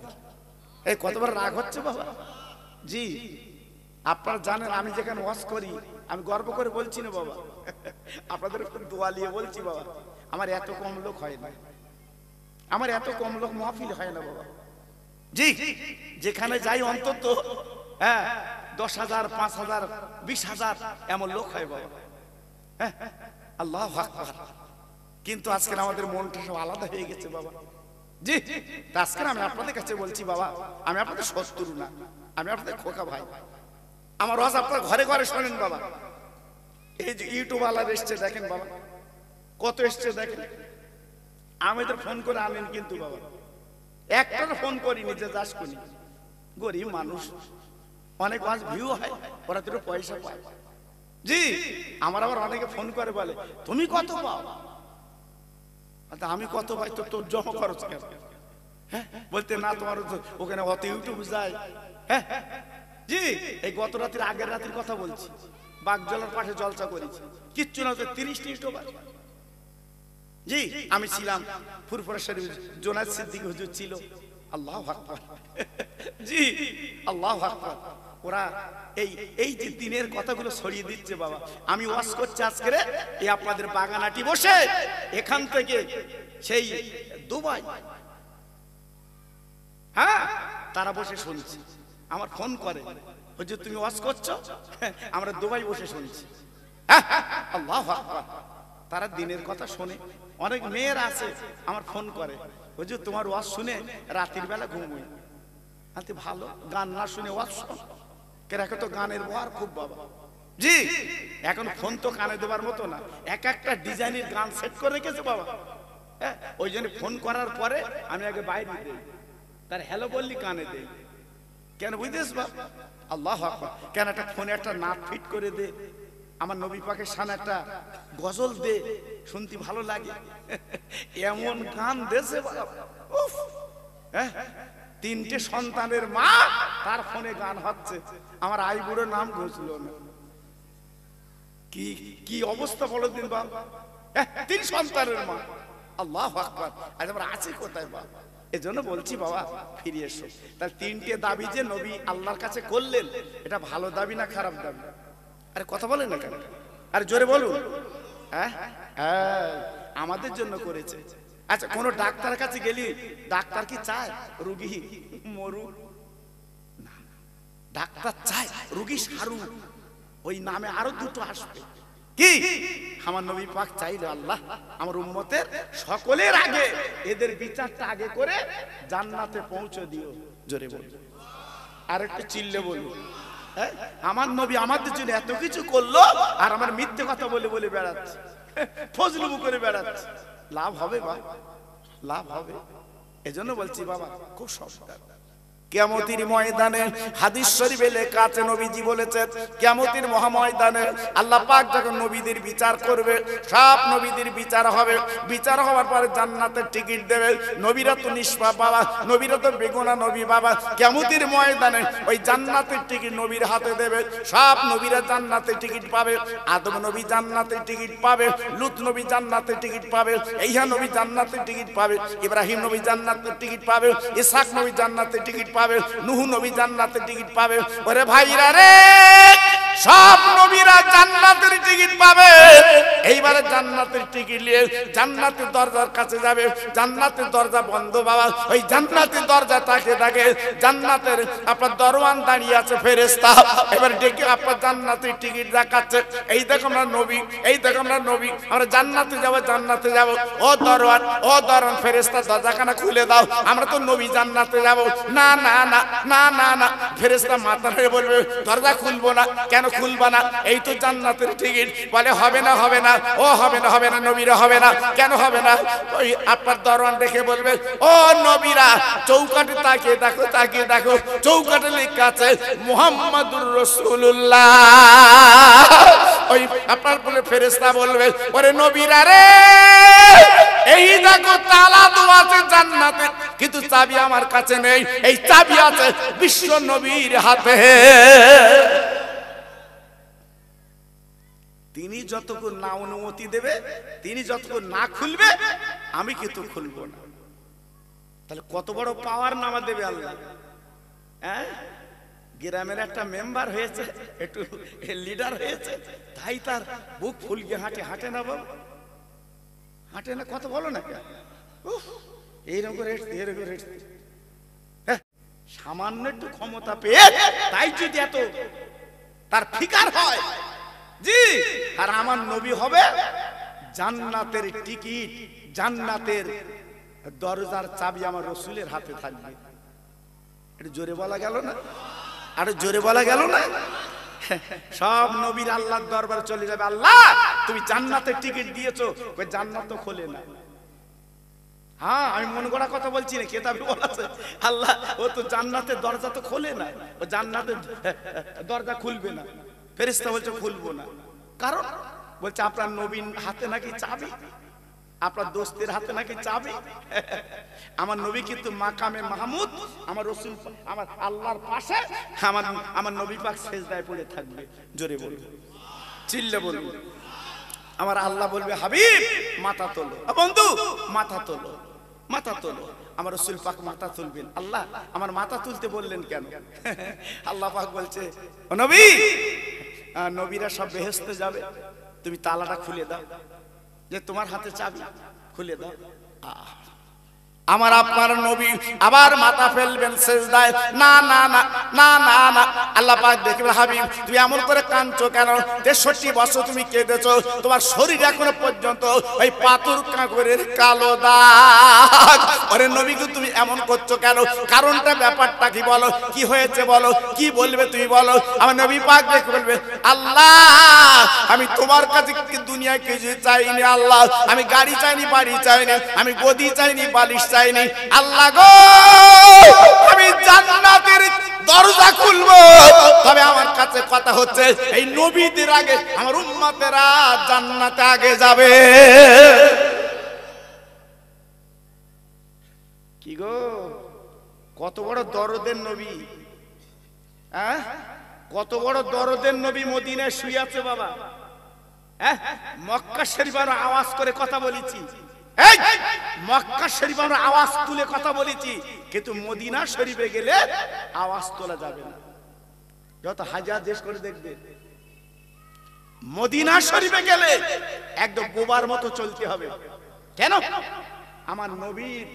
এই কতবার রাগ হচ্ছে বাবা? জি আপনারা জানেন আমি যেখানে ওয়াজ করি আমি গর্ব করে বলছি না বাবা, আপনাদের দোয়া নিয়ে বলছি বাবা, আমার এত কম লোক হয় না, আমার এত কম লোক মাহফিল হয় না বাবা। জি যেখানে যাই অন্তত 10,000, 5,000, 20,000 এমন লোক হয় বাবা। আল্লাহু আকবার। কিন্তু আজকে আমাদের মনটা সব আলাদা হয়ে গেছে বাবা। জি আজকে আমি আপনাদের কাছে বলছি বাবা, আমি আপনাদের শত্রু না, আমি আপনাদের খোকা ভাই। আমার ওয়াজ আপনারা ঘরে ঘরে শোনেন বাবা। এই যে ইউটিউব ওয়ালা এসছে দেখেন বাবা, কত এসছে দেখেন। আমাদের ফোন করে আনেন কিন্তু বাবা, একটার ফোন করিনি যে যাস করি, গরিব মানুষ, অনেক ওয়াজ ভিউ হয়, ওরা তো পয়সা পায়। জি আমার আবার অনেকে ফোন করে বলে তুমি কত পাও? আমি কত পাই তো তোর জমা খরচ কেন? বলতে না তোমার ওখানে অত ইউটিউব যায়। জি এই গত রাতের আগের রাতের কথা বলছি, বাগজলার পাশে জলসা করেছি, কিচ্ছু না, 30টি স্টোভার। জি, আমি ছিলাম, ফুরফুরা শরীফ জোনায়েদ সিদ্দিকী হুজুর ছিল। আল্লাহু আকবার। জি, আল্লাহু আকবার। ওরা এই যে দিনের কথাগুলো ছড়িয়ে দিচ্ছে বাবা। আমি ওয়াজ করছি আজকে এই আপনাদের বাগানাটি বসে, এখান থেকে সেই দুবাই, হ্যাঁ, তারা বসে শুনছে। আমার ফোন করে, হুজুর তুমি ওয়াজ করছো, আমরা দুবাই বসে শুনছি। আল্লাহু আকবার। তারা দিনের কথা শোনে। অনেক মেয়ের আছে আমার ফোন করে, হুজুর তোমার ওয়াজ শুনে রাতের বেলা ঘুমোই। আচ্ছা ভালো, গান না শুনে ওয়াজ শোন। কেরাকে তো গানের বহার খুব বাবা। জি, এখন ফোন তো কানে দেবার মতো না, এক একটা ডিজাইনের গান সেট করে রেখেছে বাবা। হ্যাঁ, ওই জন্য ফোন করার পরে আমি আগে বাইরে দিই, তার হ্যালো বললি কানে দেই। কেন বুঝতেছ বাবা? আল্লাহু আকবার। কেন একটা ফোনে একটা নাট ফিট করে দে, আমার নবী পাকের শানে একটা গজল দে, শুনতে ভালো লাগে। এমন গান দেশে বাবা। উফ, হ্যাঁ, 3টে সন্তানের মা, তার ফোনে গান হচ্ছে। আমার আই বুড়োর নাম ঘুষলো না। কি কি অবস্থা বলো দিন বাবা। 3 সন্তানের মা। আল্লাহু আকবার। আজ আমরা আছি কোথায় বাবা? এজন্য বলছি বাবা, ফিরে এসো। তাহলে 3টে দাবি যে নবী আল্লাহর কাছে করলেন, এটা ভালো দাবি না খারাপ দাবি? আরে কথা বলেন না কেন? আরে জোরে বলুন। হ্যাঁ, আমাদের জন্য করেছে। আচ্ছা, কোন ডাক্তারের কাছে গেলি, ডাক্তার কি চায় রোগী মরুক? না, ডাক্তার চায় রোগী সারুক। ওই নামে আরো 2টো আসবে। কি? আমার নবী পাক চাইলো, আল্লাহ আমার উম্মতের সকলের আগে এদের বিচারটা আগে করে জান্নাতে পৌঁছে দিও। জোরে বলুন, আর একটু চিল্লে বলুন। আমার নবী আমাদের জন্য এত কিছু করলো, আর আমার মিথ্যে কথা বলে বলে বেড়াচ্ছে, ফজলুমু করে বেড়াচ্ছে। লাভ হবে বাবা, লাভ হবে। এজন্য বলছি বাবা, খুব সাবধান। কিয়ামতের ময়দানে হাদিস শরীফে লেখা আছে, নবীজি বলেছেন কিয়ামতের মহাময়দানে আল্লাহ পাক যখন নবীদের বিচার করবে, সব নবীদের বিচার হবে। বিচার হওয়ার পরে জান্নাতের টিকিট দেবে। নবীরা তো নিষ্পাপ বাবা, নবীরা তো বেগুনা নবী বাবা। কিয়ামতের ময়দানে ওই জান্নাতের টিকিট নবীর হাতে দেবে। সব নবীরা জান্নাতের টিকিট পাবে। আদম নবী জান্নাতের টিকিট পাবে, লূত নবী জান্নাতের টিকিট পাবে, ঈসা নবী জান্নাতের টিকিট পাবে, ইব্রাহিম নবী জান্নাতের টিকিট পাবে, ইসহাক নবী জান্নাতের টিকিট পাবে, নূহ নবী জান্নাতের টিকিট পাবে। ওরে ভাইরা রে, সব নবীরা জান্নাতের টিকিট পাবে। এইবারে জান্নাতের টিকিট নিয়ে জান্নাতের দরজার কাছে যাবে। জান্নাতের দরজা বন্ধ বাবা। ওই জান্নাতের দরজা তাকে থাকে, জান্নাতের আপনার দরওয়ান দাঁড়িয়ে আছে ফেরেশতা। এবার ডেকে আপনার জান্নাতের টিকিট দেখাচ্ছে, এই দেখো আমরা নবী, এই দেখো আমরা নবী, আমরা জান্নাতে যাব, জান্নাতে যাব। ও দরওয়ান, ও দরওয়ান ফেরেশতা দরজাখানা খুলে দাও, আমরা তো নবী জান্নাতে যাব। না না না না না না, ফেরেশতা মাথা নেড়ে বলবে দরজা খুলবো না। কেন খুলবা না? এই তো জান্নাতের টিকিট। বলে হবে না, হবে না, ও হবে না, হবে না, নবীরা হবে না। কেন হবে না? ওই আপনার দরওয়ান দেখে বলবে, ও নবীরা চৌকাঠে তাকিয়ে দেখো, তাকিয়ে দেখো, চৌকাঠে লেখা আছে মুহাম্মাদুর রাসূলুল্লাহ। ওই আপনার বলে ফেরেশতা বলবে, ওরে নবীরা রে, এই দেখো তালা দেওয়া আছে জান্নাতে, কিন্তু চাবি আমার কাছে নেই। এই চাবি আছে বিশ্ব নবীর হাতে। তিনি যতক্ষণ না অনুমতি দেবে, তিনি যতক্ষণ না খুলবে, আমি কিন্তু খুলবো না। তাহলে কত বড় পাওয়ার নামা দেবে আল্লাহ। হ্যাঁ, গ্রামের একটা মেম্বার হয়েছে, একটু লিডার হয়েছে, তাই তার বুক ফুলকে হাঁটে। হাঁটে না বাবু, হাঁটে না, কথা বলো না। এইরকম করে এরকম করে সামান্য একটু ক্ষমতা পেয়ে তাই যদি এত তার ফিকার হয়। জি, আর আমার নবী হবে জান্নাতের টিকিট, জান্নাতের দরজার চাবি আমার রাসূলের হাতে থাকবে। এটা জোরে বলা গেল না? আরে জোরে বলা গেল না? সব নবীর আল্লাহর দরবারে চলে যাবে, আল্লাহ তুমি জান্নাতের টিকিট দিয়েছো, ওই জান্নাত তো খোলে না। হ্যাঁ, আমি মন গড়া কথা বলছি না, কেতাবে বলা আছে আল্লাহ ও তো জান্নাতের দরজা তো খোলে না, ও জান্নাতের দরজা খুলবে না। ফেরেশতা বলছে খুলবো না, কারণ বলছে আপনার নবীর হাতে নাকি চাবি। আপনার দোস্তের হাতে নাকি চাবি। আমার নবী কিন্তু মাকামে মাহমুদ, আমার রাসূল, আমার আল্লাহর পাশে আমার নবী পাক সেজদায় পড়ে থাকবে। জোরে বলুন, চিল্লে বলুন। আমার আল্লাহ বলবে হাবিব মাথা তোলো, বন্ধু মাথা তোলো, মাথা তোলো। আমার রাসূল পাক মাথা তুলবেন। আল্লাহ আমার মাথা তুলতে বললেন কেন? আল্লাহ পাক বলছে ও নবী, নবীরা সব বেহেশতে যাবে, তুমি তালাটা খুলে দাও, যে তোমার হাতে চাবি, খুলে দাও। আমার আপনার নবী আবার মাথা ফেলবেন সেজদায়। না না না না না না, আল্লাহ পাক দেখবেন হাবিব তুমি এমন করে কাঁদছো কেন? 63 বছর তুমি কেঁদেছো, তোমার শরীর এখনো পর্যন্ত ওই পাথর কাঁকরের কালো দাগ। আরে নবী তুমি এমন করছো কেন? কারণটা ব্যাপারটা কি বলো, কি হয়েছে বলো, কি বলবে তুমি বলো। আমার নবী পাক দেখে বলবে আল্লাহ আমি তোমার কাছে দুনিয়ায় কিছু চাইনি আল্লাহ, আমি গাড়ি চাইনি, বাড়ি চাইনি, আমি গদি চাইনি, বালিশ চাইনি। আল্লাহ গো আমি জান্নাতের দরজা খুলবো, তবে আমার কাছে কথা হচ্ছে এই নবীদের আগে আমার উম্মতেরা জান্নাতে আগে যাবে। কি গো কত বড় দরদের নবী, হ্যাঁ কত বড় দরদের নবী মদিনায় শুয়ে আছে বাবা। হ্যাঁ মক্কা শরীফের আওয়াজ করে কথা বলেছি, মক্কা শরীফ আমরা আওয়াজ তুলে কথা বলেছি, কিন্তু মদিনা শরীফে গেলে আওয়াজ তোলা যাবে না। যত হাজার দেশ করে দেখবে, মদিনা শরীফে গেলে একদম বোবার মতো চলতে হবে। কেন? আমার নবীর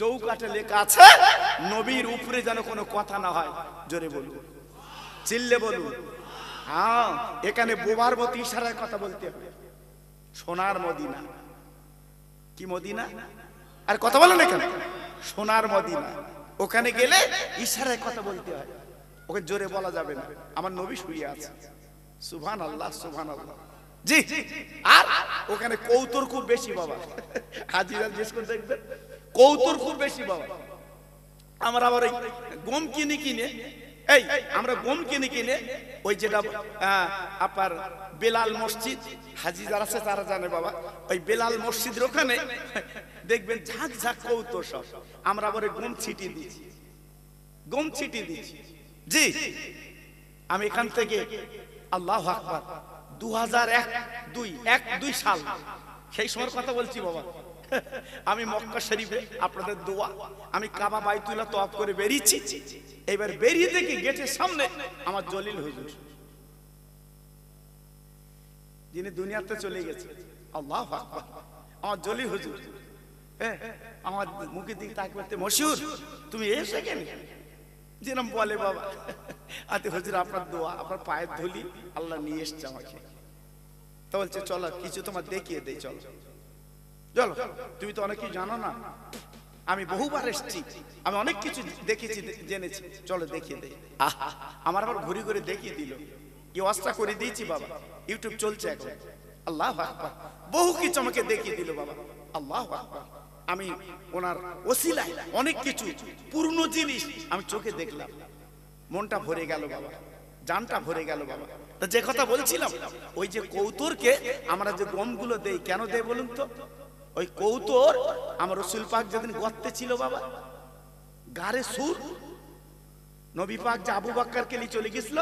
চৌকাঠে লেখা আছে নবীর উপরে যেন কোনো কথা না হয়। জোরে বলুন, চিল্লে বলুন। হ্যাঁ এখানে বোবার মতো ইশারায় কথা বলতে হবে। সোনার মদিনা, কি মদিনা? আর কথা বলেন না কেন? সোনার মদিনা, ওখানে গেলে ইশারায় কথা বলতে হয়, ওকে জোরে বলা যাবে না। আমার নবী শুয়ে আছে, সুবহানাল্লাহ সুবহানাল্লাহ। জি, আর ওখানে কৌতুর খুব বেশি বাবা। হাজিরা জিজ্ঞেস করে দেখবেন, কৌতুর খুব বেশি বাবা। আমরা আবার এই গম কিনে কিনে, এই আমরা গম কিনে কিনে ওই যেটা আপনার বেলাল মসজিদ, হাজি যারা আছে তারা জানে বাবা, ওই বেলাল মসজিদের ওখানে দেখবেন ঝাঁক ঝাঁক কৌতুক সব। আমরা আবার গম ছিটি দিচ্ছি, গম ছিটি দিচ্ছি। জি আমি এখান থেকে আল্লাহু আকবার 2001-2 সাল সেই সময়ের কথা বলছি বাবা। আমি মক্কা শরীফে আপনাদের দোয়া, আমি কাবা বাইতুল্লাহ তওয়াফ করে বেরিয়েছি। এবার বেরিয়ে দেখি গেটের সামনে আমার জলিল হুজুর, যিনি দুনিয়াতে চলে গেছে। আল্লাহু আকবার, আমার জলিল হুজুর। আমার মুখের দিকে তাকিয়ে বলতে মশহুর তুমি এসে কেন? যেরকম বলে বাবা, আতে হুজুর আপনার দোয়া, আপনার পায়ের ধুলি আল্লাহ নিয়ে এসছে আমাকে। তো বলছে চলো কিছু তোমার দেখিয়ে দেই, চলো চলো, তুমি তো অনেক কিছু জানো না, আমি বহুবার এসেছি, আমি অনেক কিছু দেখেছি জেনেছি, চলো দেখিয়ে দেই। আমার আবার ঘুরে ঘুরে দেখিয়ে দিল, কি অবস্থা করে দিয়েছি বাবা। ইউটিউব চলছে এখন। আল্লাহু আকবার, বহু কিছু আমাকে দেখিয়ে দিল বাবা। আল্লাহু আকবার, আমি ওনার ওসিলায় অনেক কিছু পুরনো জিনিস আমি চোখে দেখলাম, মনটা ভরে গেল বাবা, জানটা ভরে গেল বাবা। তা যে কথা বলছিলাম, ওই যে কৌতুরকে আমরা যে গমগুলো দেই, কেন দেই বলুন তো? ওই কৌতুর আমার রাসূল পাক যেদিন গর্তে ছিল বাবা, গারে সুর, নবী পাক যে আবু বকরকে নিয়ে চলে গেছিল,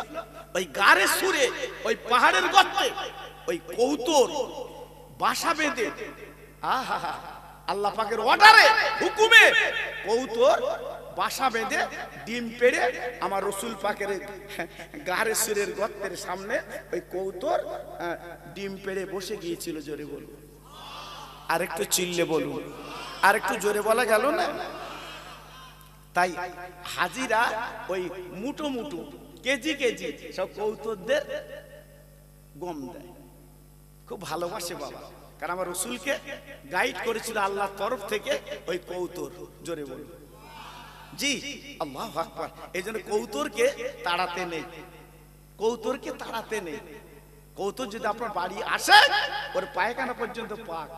ওই গারে সুরে ওই পাহাড়ের গর্তে ওই কৌতুর বাসা বেঁধে, আহা আল্লাহ পাকের অর্ডারে হুকুমে কৌতুর বাসা বেঁধে ডিম পেড়ে আমার রাসূল পাকের গারে সুরের গর্তের সামনে ওই কৌতুর ডিম পেড়ে বসে গিয়েছিল। জোরে বলুন, আরেকটু চিল্লে বলুন, আরেকটু জোরে বলা গেল না? তাই হাজিরা ওই মুঠো মুঠো কেজি কেজি সব কৌতুকদের গম দেয়, খুব ভালোবাসে বাবা। কারণ আমার রাসূলকে গাইড করেছিল আল্লাহর তরফ থেকে ওই কৌতুর। জোরে বলুন, জি আল্লাহু আকবার। এই জন্য কৌতুরকে তাড়াতে নেই, কৌতুরকে তাড়াতে নেই। কৌতুর যদি আপনার বাড়ি আসে, ওর পায়খানা পর্যন্ত পাক।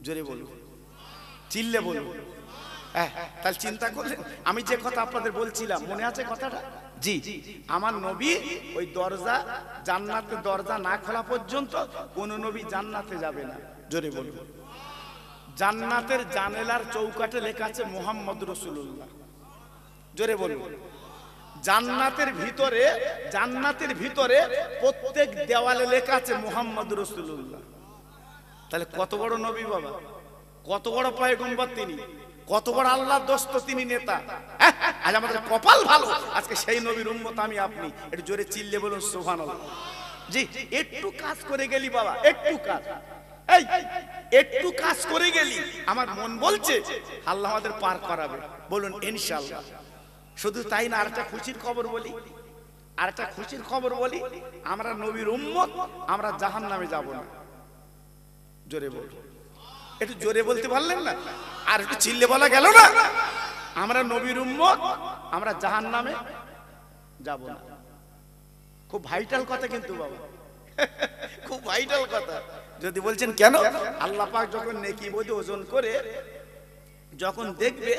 জোরে বলুন, চিল্লে বলুন। তাহলে চিন্তা করলেন, আমি যে কথা আপনাদের বলছিলাম মনে আছে কথাটা? জি, আমার নবী ওই দরজা, জান্নাতের দরজা না খোলা পর্যন্ত কোন নবী জান্নাতে যাবে না। জোরে বলুন। জান্নাতের জানালার চৌকাঠে লেখা আছে মুহাম্মদ রাসূলুল্লাহ। জোরে বলুন। জান্নাতের ভিতরে প্রত্যেক দেওয়ালে লেখা আছে মুহাম্মদ রাসূলুল্লাহ। তাহলে কত বড় নবী বাবা, কত বড় পয়গম্বর তিনি, কত বড় আল্লাহর দোস্ত তিনি, নেতা। আজ আমাদের কপাল ভালো, আজকে সেই নবীর উম্মত আমি আপনি। একটু জোরে চিল্লে বলুন সুবহানাল্লাহ। জি, একটু কাজ করে গেলি বাবা, একটু কাজ করে গেলি, আমার মন বলছে আল্লাহ আমাদের পার করাবে। বলুন ইনশাআল্লাহ। শুধু তাই না, আরেকটা খুশির খবর বলি, আমরা নবীর উম্মত, আমরা জাহান্নামে যাব না। জোরে বলুন, একটু জোরে বলতে পারলেন না? আর একটু চিল্লে বলা গেল না? আমরা নবীর উম্মত, আমরা জাহান্নামে যাব না। খুব ভাইটাল কথা কিন্তু বাবা, খুব ভাইটাল কথা। যদি বলছেন কেন, আল্লাহ পাক যখন নেকি বোঝে ওজন করে যখন দেখবে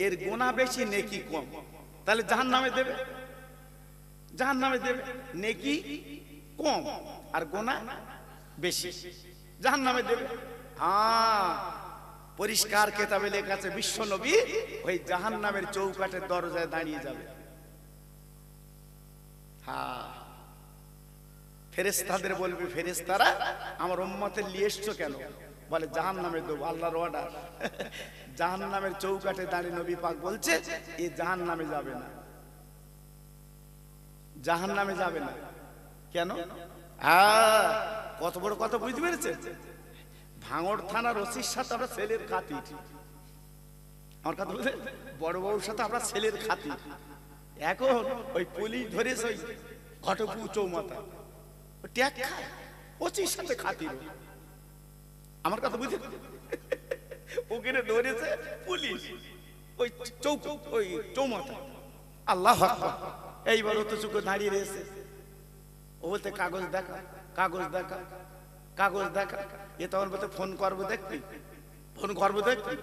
এর গুনাহ বেশি নেকি কম, তাহলে জাহান্নামে দেবে। নেকি কম আর গুনাহ বেশি, জাহান্নামে দেবে। পরিষ্কার কিতাবে লেখা আছে বিশ্ব নবী ওই জাহান্নামের চৌকাঠের দরজায় দাঁড়িয়ে যাবে। ফেরেশতাদের বলবে, ফেরেশতারা আমার উম্মতের নিয়ে এসছো কেন? বলে জাহান্নামে দেবো, আল্লাহর অর্ডার। জাহান্নামের চৌকাঠে দাঁড়িয়ে নবী পাক বলছে এ জাহান্নামে যাবে না, জাহান্নামে যাবে না। কেন? কত বড় কথা বুঝতে পেরেছে? ভাঙড় থানার ওসির সাথে আমরা ছেলের খাতির, আমার কথা বলছে বড় বউর সাথে আমরা ছেলের খাতির। এখন ওই পুলিশ ধরেছে ওই ঘটকপুর চৌমাথা, ট্যাগ খায়, ওসির সাথে খাতির। আমার কথা বুঝে ওখানে ধরেছে পুলিশ ওই চৌমাথা। আল্লাহ আকবার। এইবার ও তো চুকে দাঁড়িয়ে রয়েছে, ও বলতে কাগজ দেখা, কাগজ দেখা, কাগজ দেখা। এ তখন বলতে ফোন করবো দেখবি, ফোন করবো দেখবি।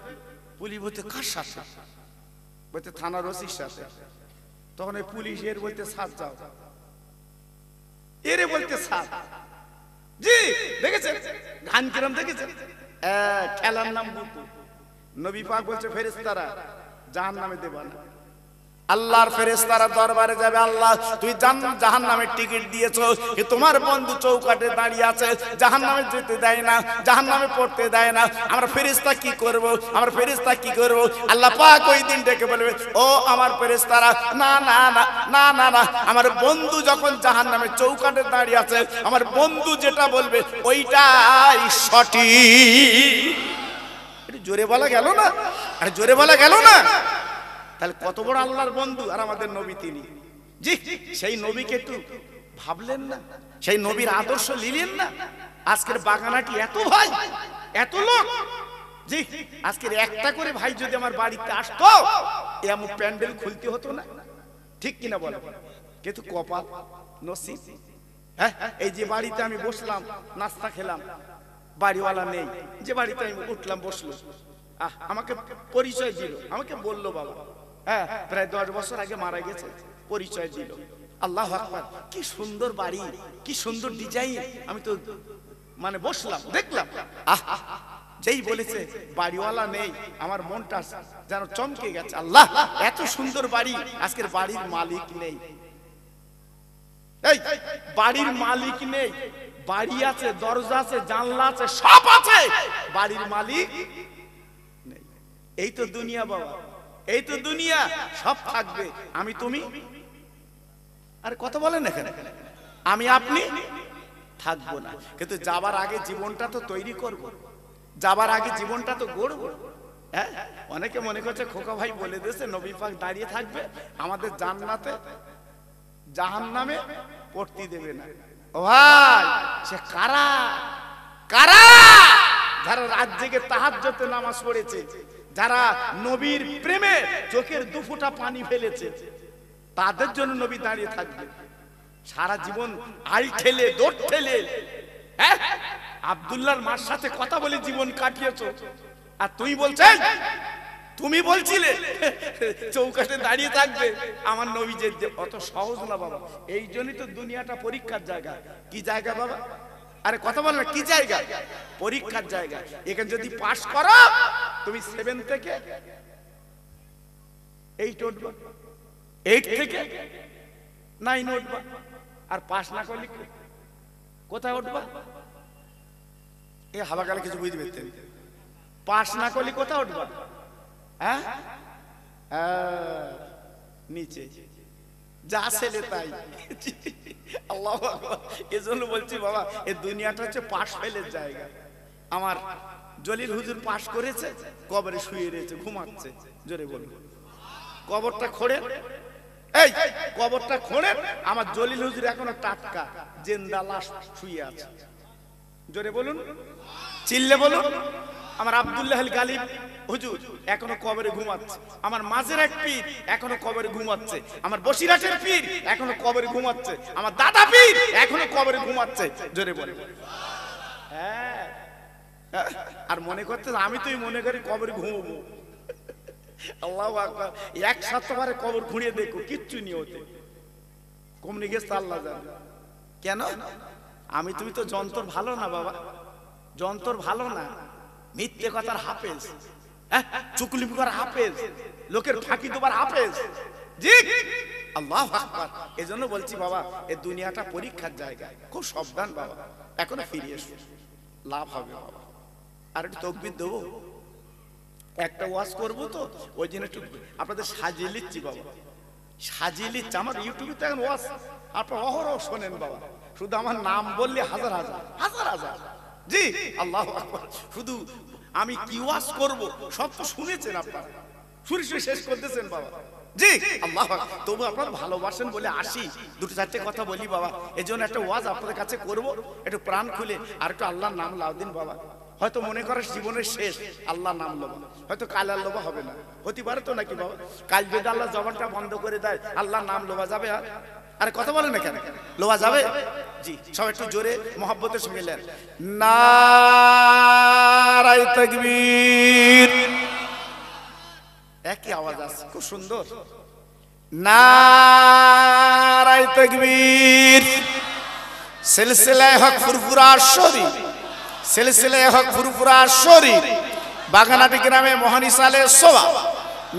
পুলিশ বলতে কার সাথে? বলতে থানার ওসির সাথে। তখন ওই পুলিশ এর বলতে সাথ যাও, এরে বলতে সাথ। জি দেখেছেন গান কিরম দেখেছেন? খেলার নাম বুতু। নবী পাক বলছে ফেরেশতারা জাহান্নামে দেবা না। আল্লাহর ফেরেশতারা দরবারে যাবে, আল্লাহ তুই জাহান্নামের টিকিট দিয়েছো, তোমার বন্ধু চৌকাঠে দাঁড়িয়ে আছে, জাহান্নামে যেতে দেয় না, জাহান্নামে পড়তে দেয় না, আমরা ফেরেশতা কি করব? আমরা ফেরেশতা কি করব? আল্লাহ পাক ওই দিন ডেকে বলবে, ও আমার ফেরেশতারা, না না না না না না, আমার বন্ধু যখন জাহান্নামের চৌকাঠে দাঁড়িয়ে আছে, আমার বন্ধু যেটা বলবে ওইটাই সঠিক। এটা জোরে বলা গেল না? আরে জোরে বলা গেল না? তাহলে কত বড় আল্লাহর বন্ধু আর আমাদের নবী তিনি। জি, সেই নবীকে একটু ভাবলেন না? সেই নবীর আদর্শ নিলেন না? আজকের বাগানাটি এত ভাই, এত লোক। জি, আজকের একটা করে ভাই যদি আমার বাড়িতে আসতো, এমন প্যান্ডেল খুলতে হতো না। ঠিক কিনা বল? কিন্তু কপাল নসিব। হ্যাঁ, এই যে বাড়িতে আমি বসলাম, নাস্তা খেলাম, বাড়িওয়ালা নেই, যে বাড়িতে আমি উঠলাম বসলো, আমাকে পরিচয় দিল, আমাকে বললো বাবা হ্যাঁ প্রায় 10 বছর আগে মারা গেছে, পরিচয় দিল। আল্লাহু আকবার, কি সুন্দর বাড়ি, কি সুন্দর ডিজাইন। আমি তো মানে বসলাম, দেখলাম, যেই বলেছে বাড়িওয়ালা নেই, আমার মনটা যেন চমকে গেছে। আল্লাহ, এত সুন্দর বাড়ি, আজকের বাড়ির মালিক নেই। এই বাড়ির মালিক নেই, বাড়ি আছে, দরজা আছে, জানলা আছে, সব আছে, বাড়ির মালিক নেই। এই তো দুনিয়া বাবা, এই তো দুনিয়া। সব থাকবে, আমি তুমি আর কত বলেন এখানে, আমি আপনি থাকবো না। কিন্তু যাবার আগে জীবনটা তো তৈরি করব, যাবার আগে জীবনটা তো গড়ব। হ্যাঁ, অনেকে মনে করছে খোকা ভাই বলে দিয়েছে নবী পাক দাঁড়িয়ে থাকবে, আমাদের জান্নাতে জাহান্নামে পড়তে দেবে না। ও ভাই, সে কারা কারা? যারা রাত জেগে তাহাজ্জুদে নামাজ পড়েছে, যারা নবীর প্রেমে চোখের দুফোঁটা পানি ফেলেছে, তাদের জন্য নবী দাঁড়িয়ে থাকবে। সারা জীবন আই ঠেলে দৌড় ঠেলে আব্দুল্লাহর মার সাথে কথা বলে জীবন কাটিয়েছো, আর তুই বলছিস তুমি বলছিলে চৌকাঠে দাঁড়িয়ে থাকবে আমার নবী যে অত সহজ না বাবা। এই জন্যই তো দুনিয়াটা পরীক্ষার জায়গা। কি জায়গা বাবা? আরে কথা বল না, কি জায়গা? পরীক্ষার জায়গা। এখানে যদি পাস করো তুমি 7 থেকে 8 উঠবা, 8 থেকে 9 উঠবা। আর পাস না করলে কোথায় উঠবা? এই হাওয়া গেলে কিছু বুঝতে পারতেন। পাস না করলে কোথায় উঠবা? হ্যাঁ, নিচে। যা ছেলে তাই। আল্লাহু আকবার। এজন্য বলছি বাবা, এই দুনিয়াটা হচ্ছে পাশ ফেলের জায়গা। আমার জলিল হুজুর পাশ করেছে, কবরে শুয়ে রয়েছে, ঘুমাচ্ছে। জোরে বলুন কবরটা খোঁড়ে, এই কবরটা খোঁড়ে। আমার জলিল হুজুর এখনো টাটকা জিন্দা লাশ শুয়ে আছে। জোরে বলুন, চিল্লে বলুন। আমার আব্দুল্লাহ আল গালিব হুজুর এখনো কবরে ঘুমাচ্ছে। আমার মাঝের এক পীর এখনো কবরে ঘুমাচ্ছে। আমার বসিরাটের পীর এখনো কবরে ঘুমাচ্ছে। আমার দাদা পীর এখনো কবরে ঘুমাচ্ছে। জোরে বলে। হ্যাঁ, আর মনে করতে আমি তুই মনে করি কবরে ঘুমাবো। আল্লাহু আকবার। 1-7 কবর খুঁড়িয়ে দেখো, কিচ্ছু নিয়ে হতে কমনি গেছে আল্লাহ জানে। কেন? আমি তুমি তো যন্ত্র ভালো না বাবা, যন্ত্র ভালো না। মিথ্যে কথার হাফেজ, চুকলি করার হাফেজ, লোকের ফাঁকি দেবার হাফেজ। জি আল্লাহু আকবার। এজন্য বলছি বাবা, এই দুনিয়াটা পরীক্ষার জায়গা। খুব সাবধান বাবা। এখনো ফিরে এসো, লাভ হবে বাবা। আর একটু তাকবীর দেবো, একটা ওয়াজ করবো তো ওই জন্য একটু আপনাদের সাজিয়ে নিচ্ছি বাবা, সাজিয়ে নিচ্ছি। আমার ইউটিউবে তো এখন ওয়াজ আপনারা অহরহ শোনেন বাবা। শুধু আমার নাম বললে হাজার হাজার হাজার হাজার। জি আল্লাহু আকবার। শুধু আমি কি ওয়াজ করব সব তো শুনেছেন আপনারা, শুনে শেষ করতেছেন বাবা। জি আল্লাহু আকবার। তবু আপনারা ভালোবাসেন বলে আসি, 2-4টে কথা বলি বাবা। এজন্য একটা ওয়াজ আপনাদের কাছে করব, একটু প্রাণ খুলে আর একটু আল্লাহর নাম লাও দিন বাবা। হয়তো মনে করে জীবনের শেষ আল্লাহ নাম লোবা, হয়তো কাল আর লোবা হবে না, হতে পারে তো নাকি বাবা? কাল যদি আল্লাহ জবানটা বন্ধ করে দেয় আল্লাহ নাম লোবা যাবে? আরে কথা বলেন না কেন, লোবা যাবে? জি সব একটু জোরে মহব্বতের সঙ্গে লেন। নারায়ে তাকবীর। একই আওয়াজ আছে, খুব সুন্দর। নারায়ে তাকবীর। সিলসিলায়ে হক ফুরফুরা শরীফ, সিলসিলায়ে হক ফুরফুরা শরীফ, বাগানাটি গ্রামে মহানিসালে সোবা।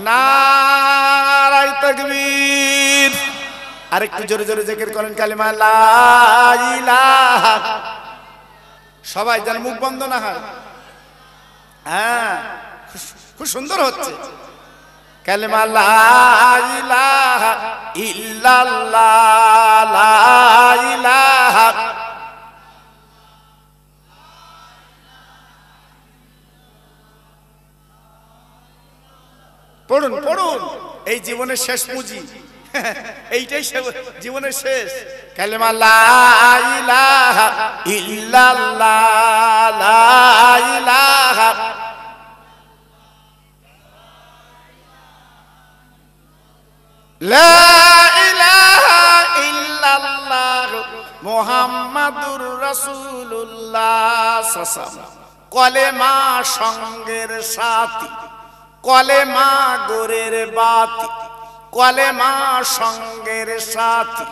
নারায়ে তাকবীর। আরেকটু জোরে জোরে জিকির করেন কালিমা লা ইলাহা। সবাই যেন মুখ বন্ধ না হয়। হ্যাঁ খুব সুন্দর হচ্ছে কালিমা লা ইলাহা ইল্লাল্লাহ, লা ইলাহা। পড়ুন পড়ুন, এই জীবনের শেষ পুঁজি, এইটাই জীবনের শেষ কালেমা লা ইলাহা ইল্লাল্লাহ, লা ইলাহা। লা ইলাহা ইল্লাল্লাহ মুহাম্মাদুর রাসূলুল্লাহ সাল্লাল্লাহু। কলেমা সঙ্গের সাথী, কলেমা গোরের বাতি, কলেমা সঙ্গের সাথী,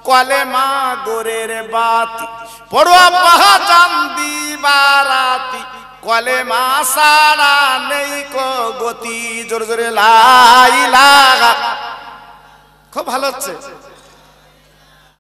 কলেমা গোরের বাতি, পড়ুয়া পাহাচান দিবারাতি, কলেমা সারা নেই কো গতি। জোরে জোরে লা ইলাহা। খুব ভালো হচ্ছে।